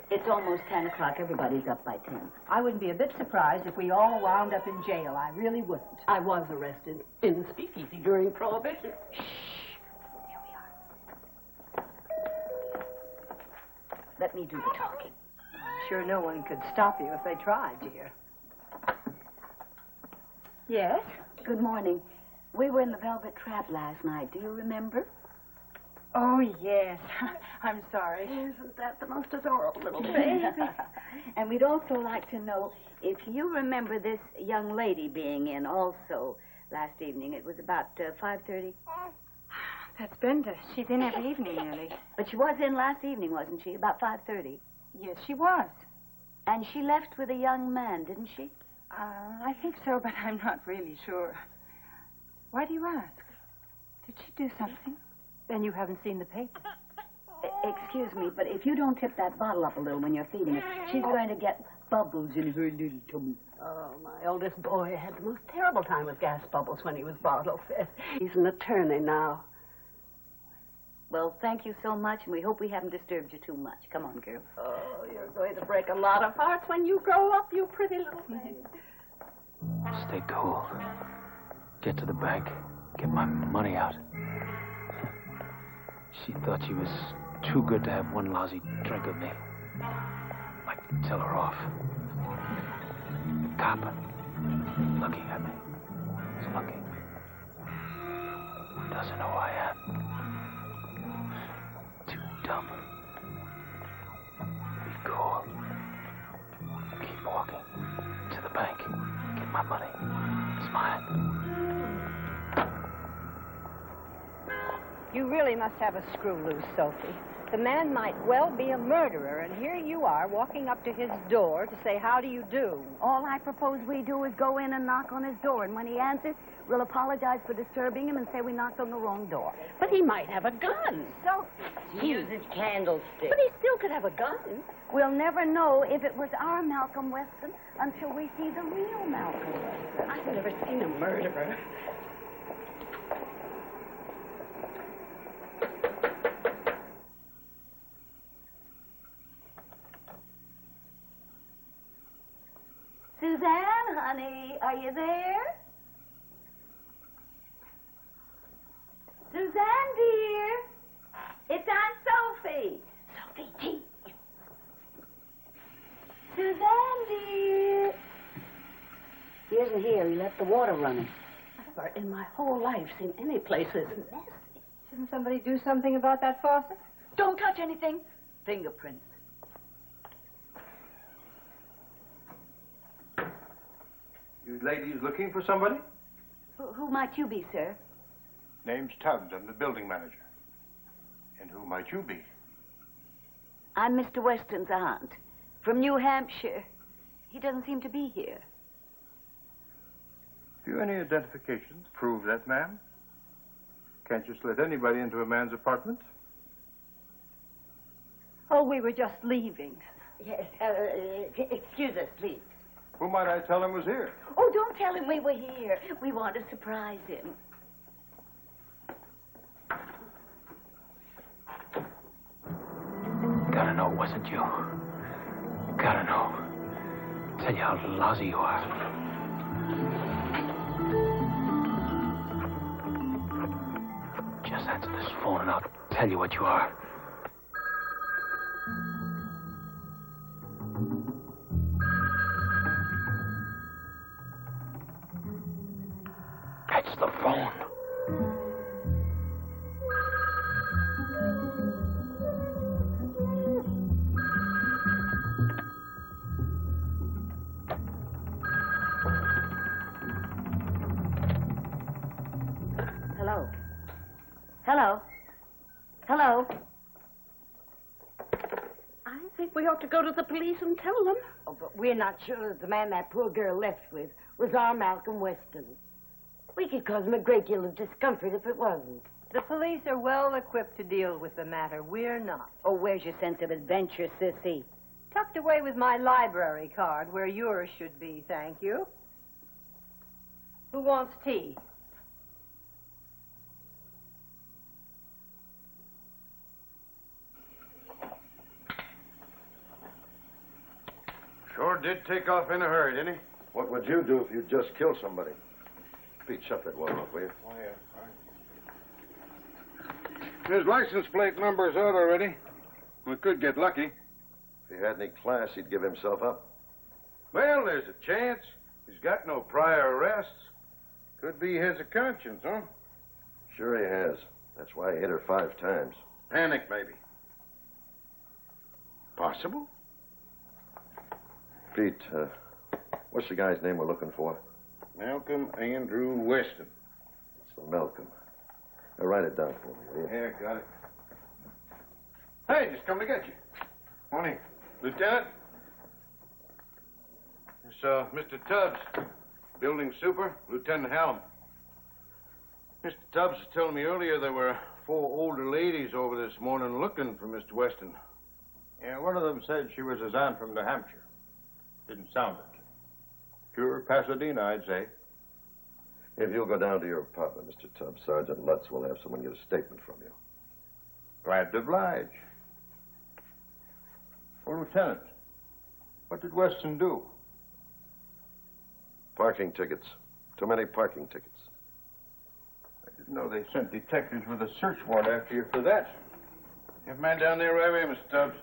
It's almost 10 o'clock. Everybody's up by 10. I wouldn't be a bit surprised if we all wound up in jail. I really wouldn't. I was arrested in Speakeasy during Prohibition. Let me do the talking. I'm sure no one could stop you if they tried, dear. Yes? Good morning. We were in the Velvet Trap last night. Do you remember? Oh, yes. I'm sorry. Isn't that the most adorable little baby? And we'd also like to know if you remember this young lady being in also last evening. It was about 5:30. That's Brenda. She's in every evening, nearly. But she was in last evening, wasn't she? About 5:30. Yes, she was. And she left with a young man, didn't she? I think so, but I'm not really sure. Why do you ask? Did she do something? Then you haven't seen the paper. Excuse me, but if you don't tip that bottle up a little when you're feeding her, she's going to get bubbles in her little tummy. Oh, my oldest boy had the most terrible time with gas bubbles when he was bottle fed. He's an attorney now. Well, thank you so much, and we hope we haven't disturbed you too much. Come on, girl. Oh, you're going to break a lot of hearts when you grow up, you pretty little thing. Stay cool. Get to the bank. Get my money out. She thought she was too good to have one lousy drink of me. Like to tell her off. The cop, looking at me. He's looking. Doesn't know who I am. Too dumb. Be cool. Keep walking. To the bank. Get my money. It's mine. You really must have a screw loose, Sophie. The man might well be a murderer, and here you are walking up to his door to say, how do you do? All I propose we do is go in and knock on his door, and when he answers, we'll apologize for disturbing him and say we knocked on the wrong door. But he might have a gun. Sophie. He uses candlesticks. But he still could have a gun. We'll never know if it was our Malcolm Weston until we see the real Malcolm Weston. I've never seen a murderer. Suzanne, honey, are you there? Suzanne, dear. It's Aunt Sophie. Sophie, tea. Suzanne, dear. He isn't here. He left the water running. I've never in my whole life seen any place as messy. Shouldn't somebody do something about that faucet? Don't touch anything. Fingerprints. You ladies looking for somebody? Who might you be, sir? Name's Tubbs. I'm the building manager. And who might you be? I'm Mr. Weston's aunt from New Hampshire. He doesn't seem to be here. Have you any identifications to prove that, ma'am? Can't just let anybody into a man's apartment? Oh, we were just leaving. Yes, excuse us, please. Who might I tell him was here? Oh, don't tell him we were here. We want to surprise him. Gotta know it wasn't you. Gotta know. Tell you how lousy you are. Just answer this phone and I'll tell you what you are. That's the phone. Hello. Hello. Hello. I think we ought to go to the police and tell them. Oh, but we're not sure that the man that poor girl left with was our Malcolm Weston. We could cause him a great deal of discomfort if it wasn't. The police are well equipped to deal with the matter. We're not. Oh, where's your sense of adventure, sissy? Tucked away with my library card, where yours should be, thank you. Who wants tea? Sure did take off in a hurry, didn't he? What would you do if you just killed somebody? Pete, shut that one off, will you? Oh, yeah. All right. His license plate number's out already. We could get lucky. If he had any class, he'd give himself up. Well, there's a chance. He's got no prior arrests. Could be he has a conscience, huh? Sure he has. That's why he hit her 5 times. Panic, maybe. Possible? Pete, what's the guy's name we're looking for? Malcolm Andrew Weston. So Malcolm. Now, write it down for me, will you? Yeah, got it. Hey, just come to get you. Morning. Lieutenant? It's, Mr. Tubbs, building super, Lieutenant Hallam. Mr. Tubbs was telling me earlier there were 4 older ladies over this morning looking for Mr. Weston. Yeah, one of them said she was his aunt from New Hampshire. Didn't sound it. Pure Pasadena, I'd say. If you'll go down to your apartment, Mr. Tubbs, Sergeant Lutz will have someone get a statement from you. Glad to oblige. Well, Lieutenant, what did Weston do? Parking tickets. Too many parking tickets. I didn't know they sent detectives with a search warrant after you for that. Have a man down there right away, Mr. Tubbs.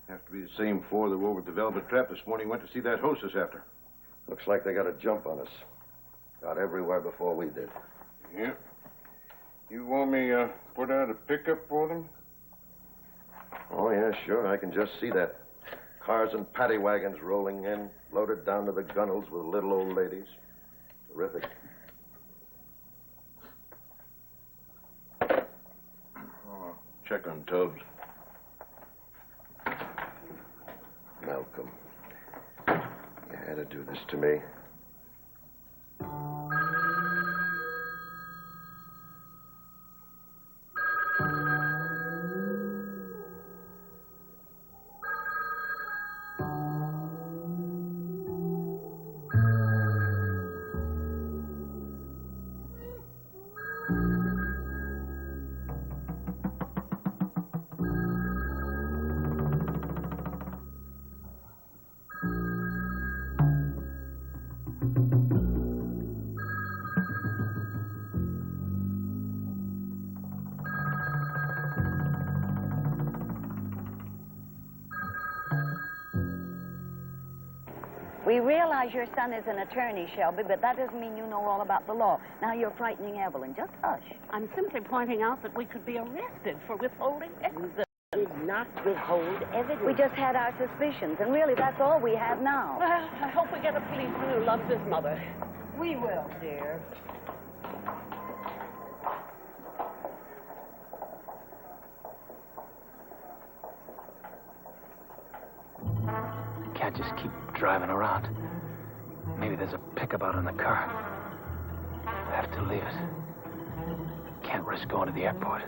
Have to be the same 4 that were over at the Velvet Trap this morning. Went to see that hostess after. Looks like they got a jump on us. Got everywhere before we did. Yeah. You want me put out a pickup for them? Oh, yeah, sure. I can just see that. Cars and paddy wagons rolling in, loaded down to the gunnels with little old ladies. Terrific. Oh, check on Tubbs. Malcolm. You had to do this to me. We realize your son is an attorney, Shelby, but that doesn't mean you know all about the law. Now you're frightening Evelyn. Just hush. I'm simply pointing out that we could be arrested for withholding evidence. Did not withhold evidence. We just had our suspicions, and really that's all we have now. Well, I hope we get a policeman who loves his mother. We will, dear. Can't just keep driving around. Maybe there's a pickup out in the car. I have to leave it. Can't risk going to the airport.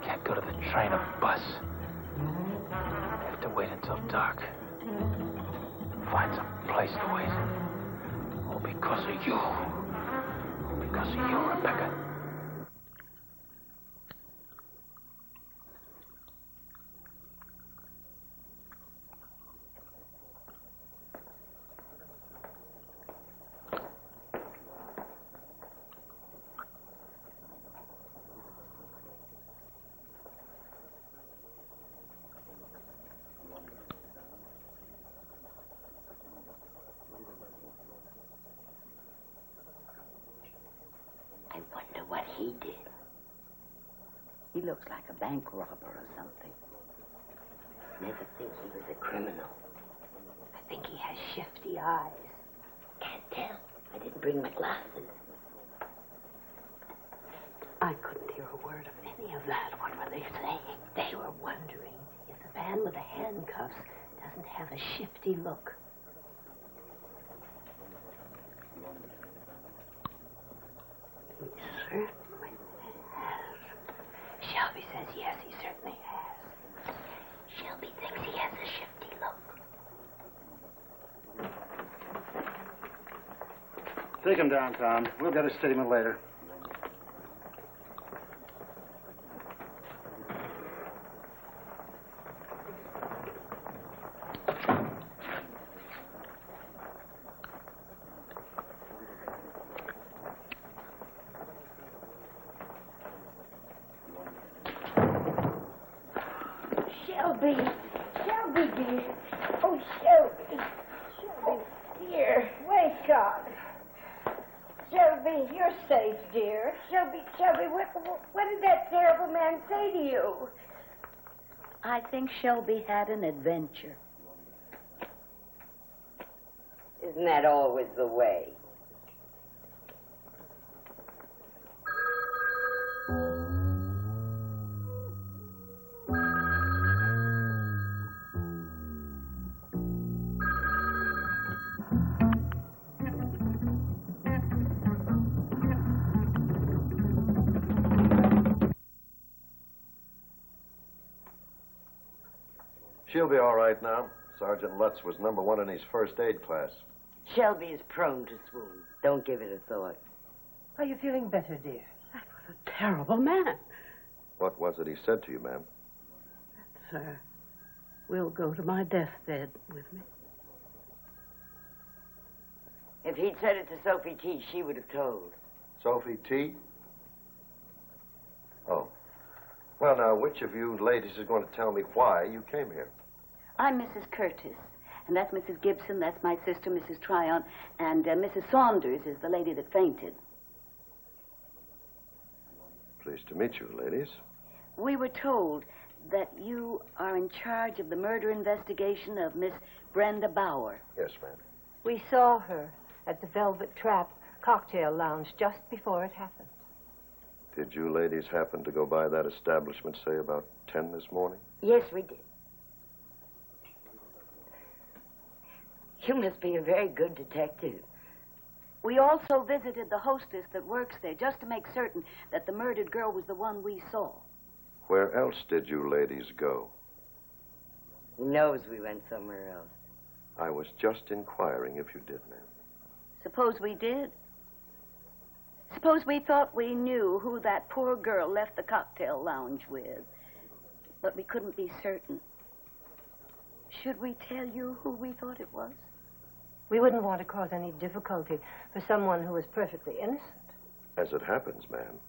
Can't go to the train or bus. I have to wait until dark. Find some place to wait. All because of you. All because of you, Rebecca. He did. He looks like a bank robber or something. Never think he was a criminal. I think he has shifty eyes. Can't tell. I didn't bring my glasses. I couldn't hear a word of any of that. What were they saying? They were wondering if the man with the handcuffs doesn't have a shifty look. He certainly has. Shelby says yes, he certainly has. Shelby thinks he has a shifty look. Take him down, Tom. We'll get a statement later. Shelby, dear. Oh, Shelby. Shelby, dear. Wake up. Shelby, you're safe, dear. Shelby, what did that terrible man say to you? I think Shelby had an adventure. Isn't that always the way? She'll be all right now. Sergeant Lutz was #1 in his first aid class. Shelby is prone to swoon. Don't give it a thought. Are you feeling better, dear? Terrible man. What was it he said to you, ma'am? Sir, will go to my deathbed with me. If he'd said it to Sophie T, she would have told. Sophie T? Oh. Well, now, which of you ladies is going to tell me why you came here? I'm Mrs. Curtis, and that's Mrs. Gibson, that's my sister, Mrs. Tryon, and Mrs. Saunders is the lady that fainted. Pleased to meet you, ladies. We were told that you are in charge of the murder investigation of Miss Brenda Bauer. Yes, ma'am. We saw her at the Velvet Trap cocktail lounge just before it happened. Did you ladies happen to go by that establishment, say, about 10 this morning? Yes, we did. You must be a very good detective. We also visited the hostess that works there just to make certain that the murdered girl was the one we saw. Where else did you ladies go? He knows we went somewhere else. I was just inquiring if you did, ma'am. Suppose we did. Suppose we thought we knew who that poor girl left the cocktail lounge with, but we couldn't be certain. Should we tell you who we thought it was? We wouldn't want to cause any difficulty for someone who was perfectly innocent. As it happens, ma'am,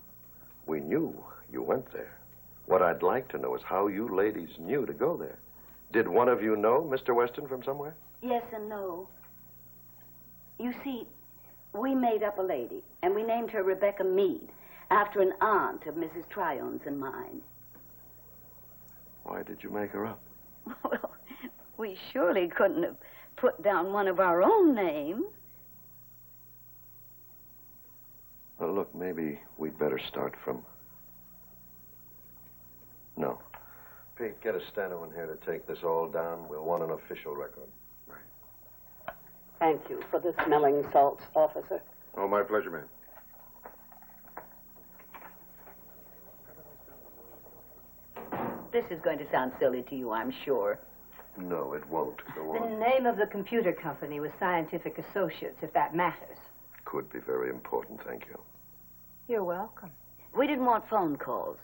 we knew you went there. What I'd like to know is how you ladies knew to go there. Did one of you know Mr. Weston from somewhere? Yes and no. You see, we made up a lady, and we named her Rebecca Meade, after an aunt of Mrs. Tryon's and mine. Why did you make her up? Well, we surely couldn't have put down one of our own names. Well, look, maybe we'd better start from... No. Pete, get a steno in here to take this all down. We'll want an official record. Thank you for the smelling salts, officer. Oh, my pleasure, ma'am. This is going to sound silly to you, I'm sure. No, it won't. Go The on. name of the computer company was Scientific Associates, if that matters. Could be very important, thank you. You're welcome. We didn't want phone calls,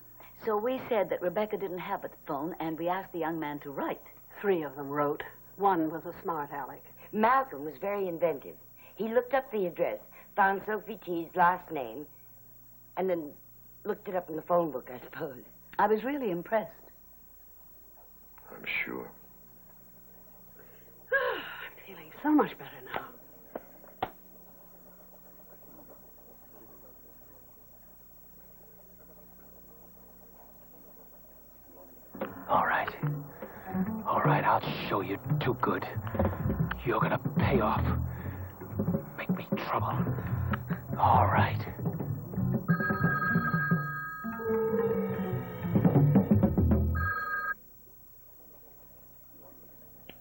so we said that Rebecca didn't have a phone, and we asked the young man to write. 3 of them wrote. One was a smart aleck. Malcolm was very inventive. He looked up the address, found Sophie T's last name, and then looked it up in the phone book, I suppose. I was really impressed. I'm sure. I'm feeling so much better now. All right, I'll show you too good. You're gonna pay off. Make me trouble. All right.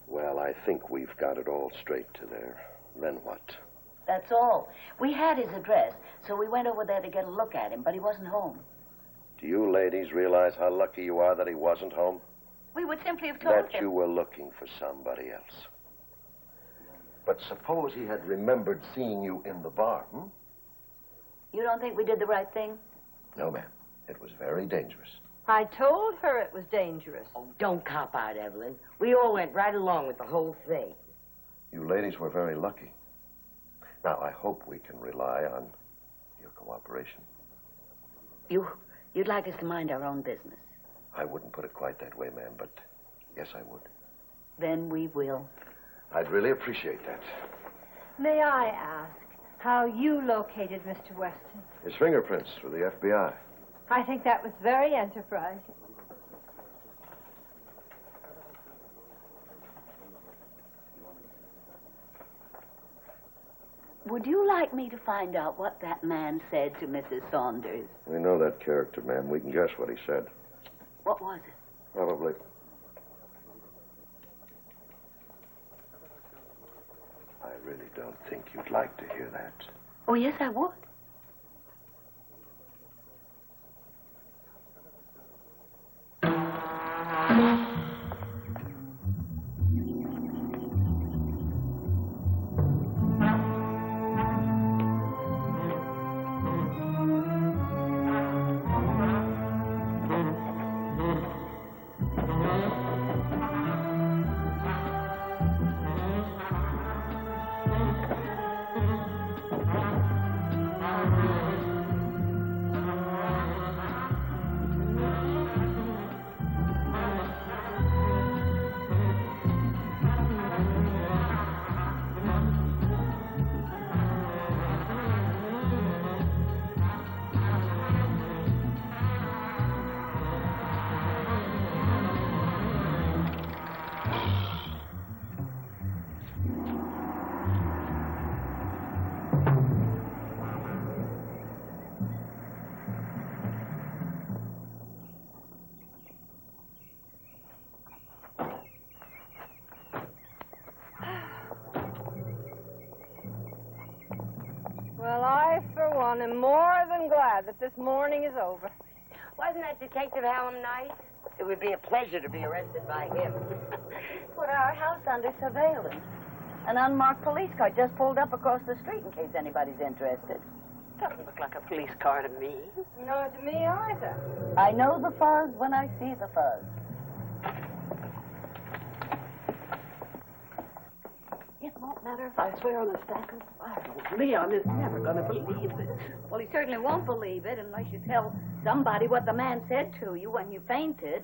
Well, I think we've got it all straight to there. Then what? That's all. We had his address, so we went over there to get a look at him, but he wasn't home. Do you ladies realize how lucky you are that he wasn't home? We would simply have told That him. you were looking for somebody else. But suppose he had remembered seeing you in the bar, hmm? You don't think we did the right thing? No, ma'am. It was very dangerous. I told her it was dangerous. Oh, don't cop out, Evelyn. We all went right along with the whole thing. You ladies were very lucky. Now, I hope we can rely on your cooperation. You'd like us to mind our own business? I wouldn't put it quite that way, ma'am, but yes, I would. Then we will. I'd really appreciate that. May I ask how you located Mr. Weston? His fingerprints through the FBI. I think that was very enterprising. Would you like me to find out what that man said to Mrs. Saunders? We know that character, ma'am. We can guess what he said. What was it? Probably. I really don't think you'd like to hear that. Oh, yes, I would. Well, I, for one, am more than glad that this morning is over. Wasn't that Detective Hallam nice? It would be a pleasure to be arrested by him. Put our house under surveillance. An unmarked police car just pulled up across the street in case anybody's interested. Doesn't look like a police car to me. No, to me either. I know the fuzz when I see the fuzz. It won't matter if I swear on a stack of Bibles. Leon is never going to believe this. Well, he certainly won't believe it unless you tell somebody what the man said to you when you fainted.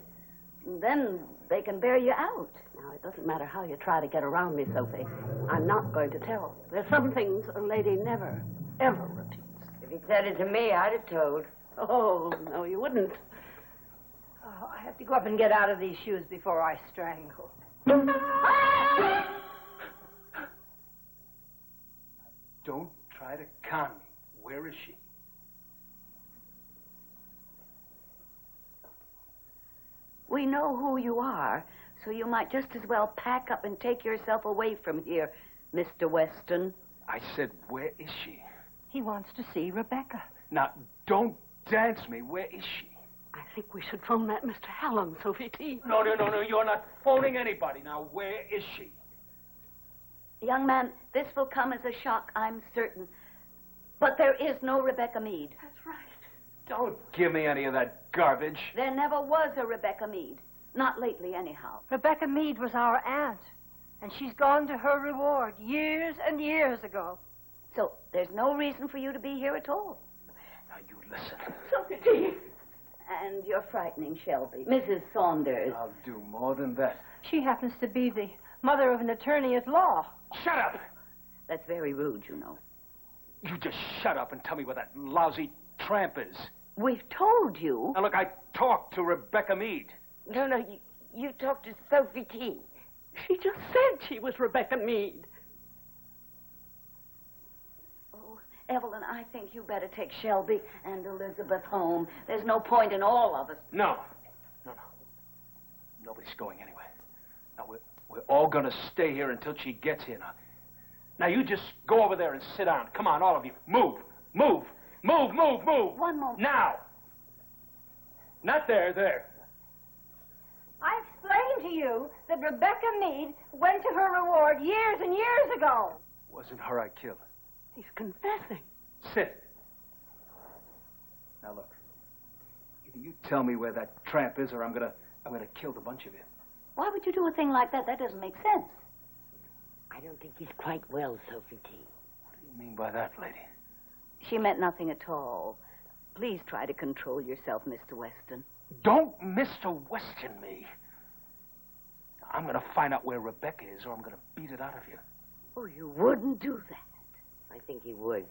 And then they can bear you out. Now, it doesn't matter how you try to get around me, Sophie. I'm not going to tell. There's some things a lady never, ever repeats. If he'd said it to me, I'd have told. Oh, no, you wouldn't. Oh, I have to go up and get out of these shoes before I strangle. Don't try to con me. Where is she? We know who you are, so you might just as well pack up and take yourself away from here, Mr. Weston. I said, where is she? He wants to see Rebecca. Now, don't dance me. Where is she? I think we should phone that Mr. Hallam, Sophie T. No, you're not phoning anybody. Now, where is she? Young man, this will come as a shock, I'm certain. But there is no Rebecca Mead. That's right. Don't give me any of that garbage. There never was a Rebecca Mead. Not lately, anyhow. Rebecca Mead was our aunt, and she's gone to her reward years and years ago. So there's no reason for you to be here at all. Now, you listen. Sophie T. And you're frightening Shelby. Mrs. Saunders. I'll do more than that. She happens to be the mother of an attorney at law. Shut up! That's very rude, you know. You just shut up and tell me where that lousy tramp is. We've told you. Now, look, I talked to Rebecca Mead. No, you talked to Sophie T. She just said she was Rebecca Meade. Oh, Evelyn, I think you better take Shelby and Elizabeth home. There's no point in all of us. No. Nobody's going anywhere. Now, we're all going to stay here until she gets here. Now, you just go over there and sit down. Come on, all of you. Move. One moment. Now. Not there. I explained to you that Rebecca Meade went to her reward years and years ago. Wasn't her I killed. He's confessing. Sit. Now, look. Either you tell me where that tramp is, or I'm gonna kill the bunch of you. Why would you do a thing like that? That doesn't make sense. I don't think he's quite well, Sophie T. What do you mean by that, lady? She meant nothing at all. Please try to control yourself, Mr. Weston. Don't Mr. Weston me. I'm going to find out where Rebecca is, or I'm going to beat it out of you. Oh, you wouldn't do that. I think he would.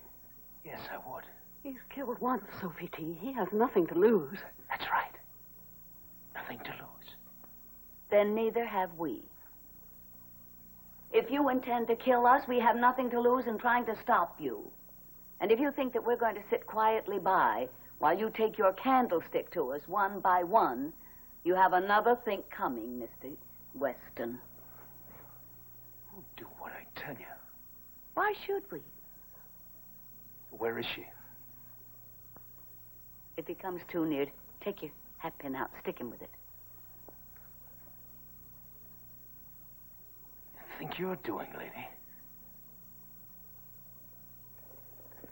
Yes, I would. He's killed once, Sophie T. He has nothing to lose. That's right. Nothing to lose. Then neither have we. If you intend to kill us, we have nothing to lose in trying to stop you. And if you think that we're going to sit quietly by while you take your candlestick to us one by one, you have another think coming, Mr. Weston. I'll do what I tell you. Why should we? Where is she? If he comes too near, take your hat pin out, stick him with it. Think you're doing, lady?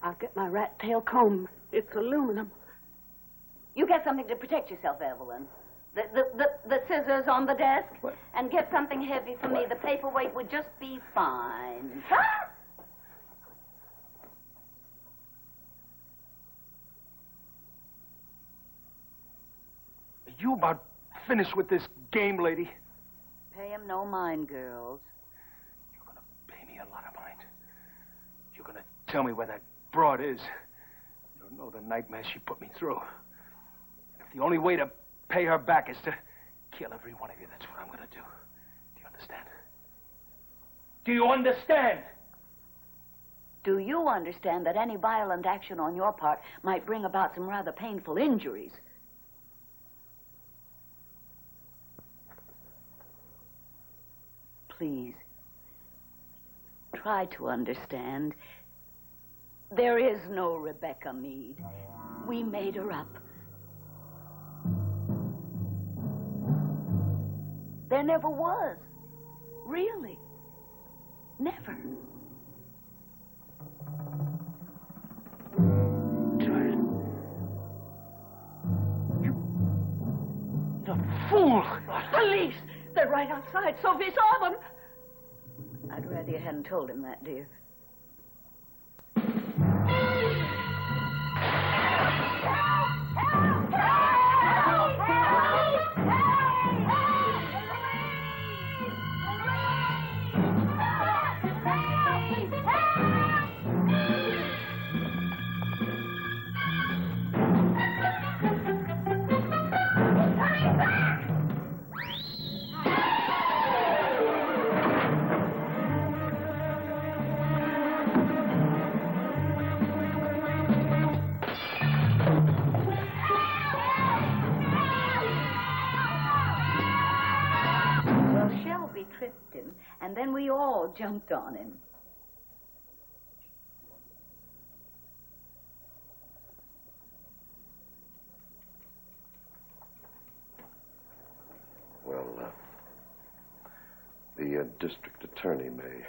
I'll get my rat tail comb. It's aluminum. You get something to protect yourself, Evelyn. The scissors on the desk. What? And get something heavy for me. The paperweight would just be fine. Ah! Are you about finished with this game, lady? Pay him no mind, girls. You're going to pay me a lot of mind. You're going to tell me where that broad is. You don't know the nightmare she put me through. And if the only way to pay her back is to kill every one of you, that's what I'm going to do. Do you understand? Do you understand? Do you understand that any violent action on your part might bring about some rather painful injuries? Please, try to understand. There is no Rebecca Meade. We made her up. There never was. Really. Never. The fool! Police! They're right outside. Sophie saw them. I'd rather you hadn't told him that, dear. Tripped him, and then we all jumped on him. Well, the district attorney may.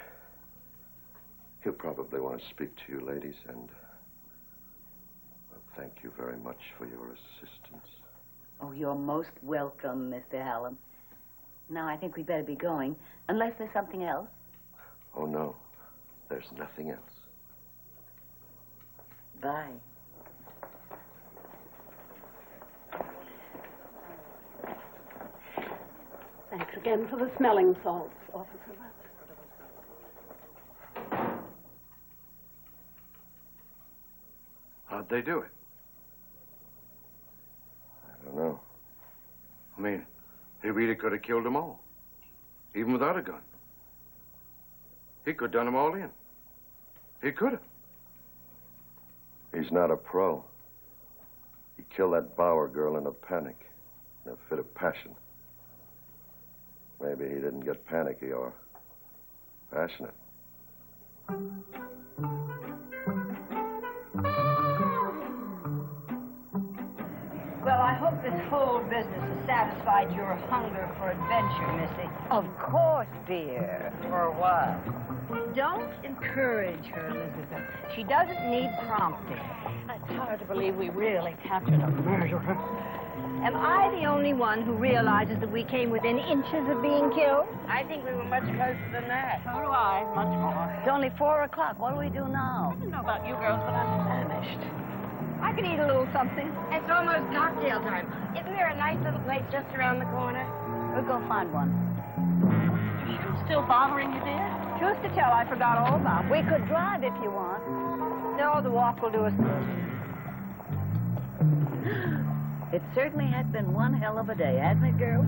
He'll probably want to speak to you, ladies, and well, thank you very much for your assistance. Oh, you're most welcome, Mr. Hallam. Now, I think we better be going, unless there's something else. Oh, no. There's nothing else. Bye. Thanks again for the smelling salts, Officer. How'd they do it? I don't know. I mean, he really could have killed them all. even without a gun. He could have done them all in. He could have. He's not a pro. He killed that Bauer girl in a panic, in a fit of passion. Maybe he didn't get panicky or passionate. Well, I hope this whole business has satisfied your hunger for adventure, Missy. Of course, dear. For a while. Don't encourage her, Elizabeth. She doesn't need prompting. It's hard to believe we really captured a murderer. Am I the only one who realizes that we came within inches of being killed? I think we were much closer than that. So do I, much more. It's only 4 o'clock. What do we do now? I don't know about you girls, but I'm famished. I could eat a little something. It's almost cocktail time. Isn't there a nice little place just around the corner? We'll go find one. Your shoes still bothering you, dear? Truth to tell, I forgot all about it. We could drive if you want. No, the walk will do us good. It certainly has been one hell of a day, hasn't it, girls?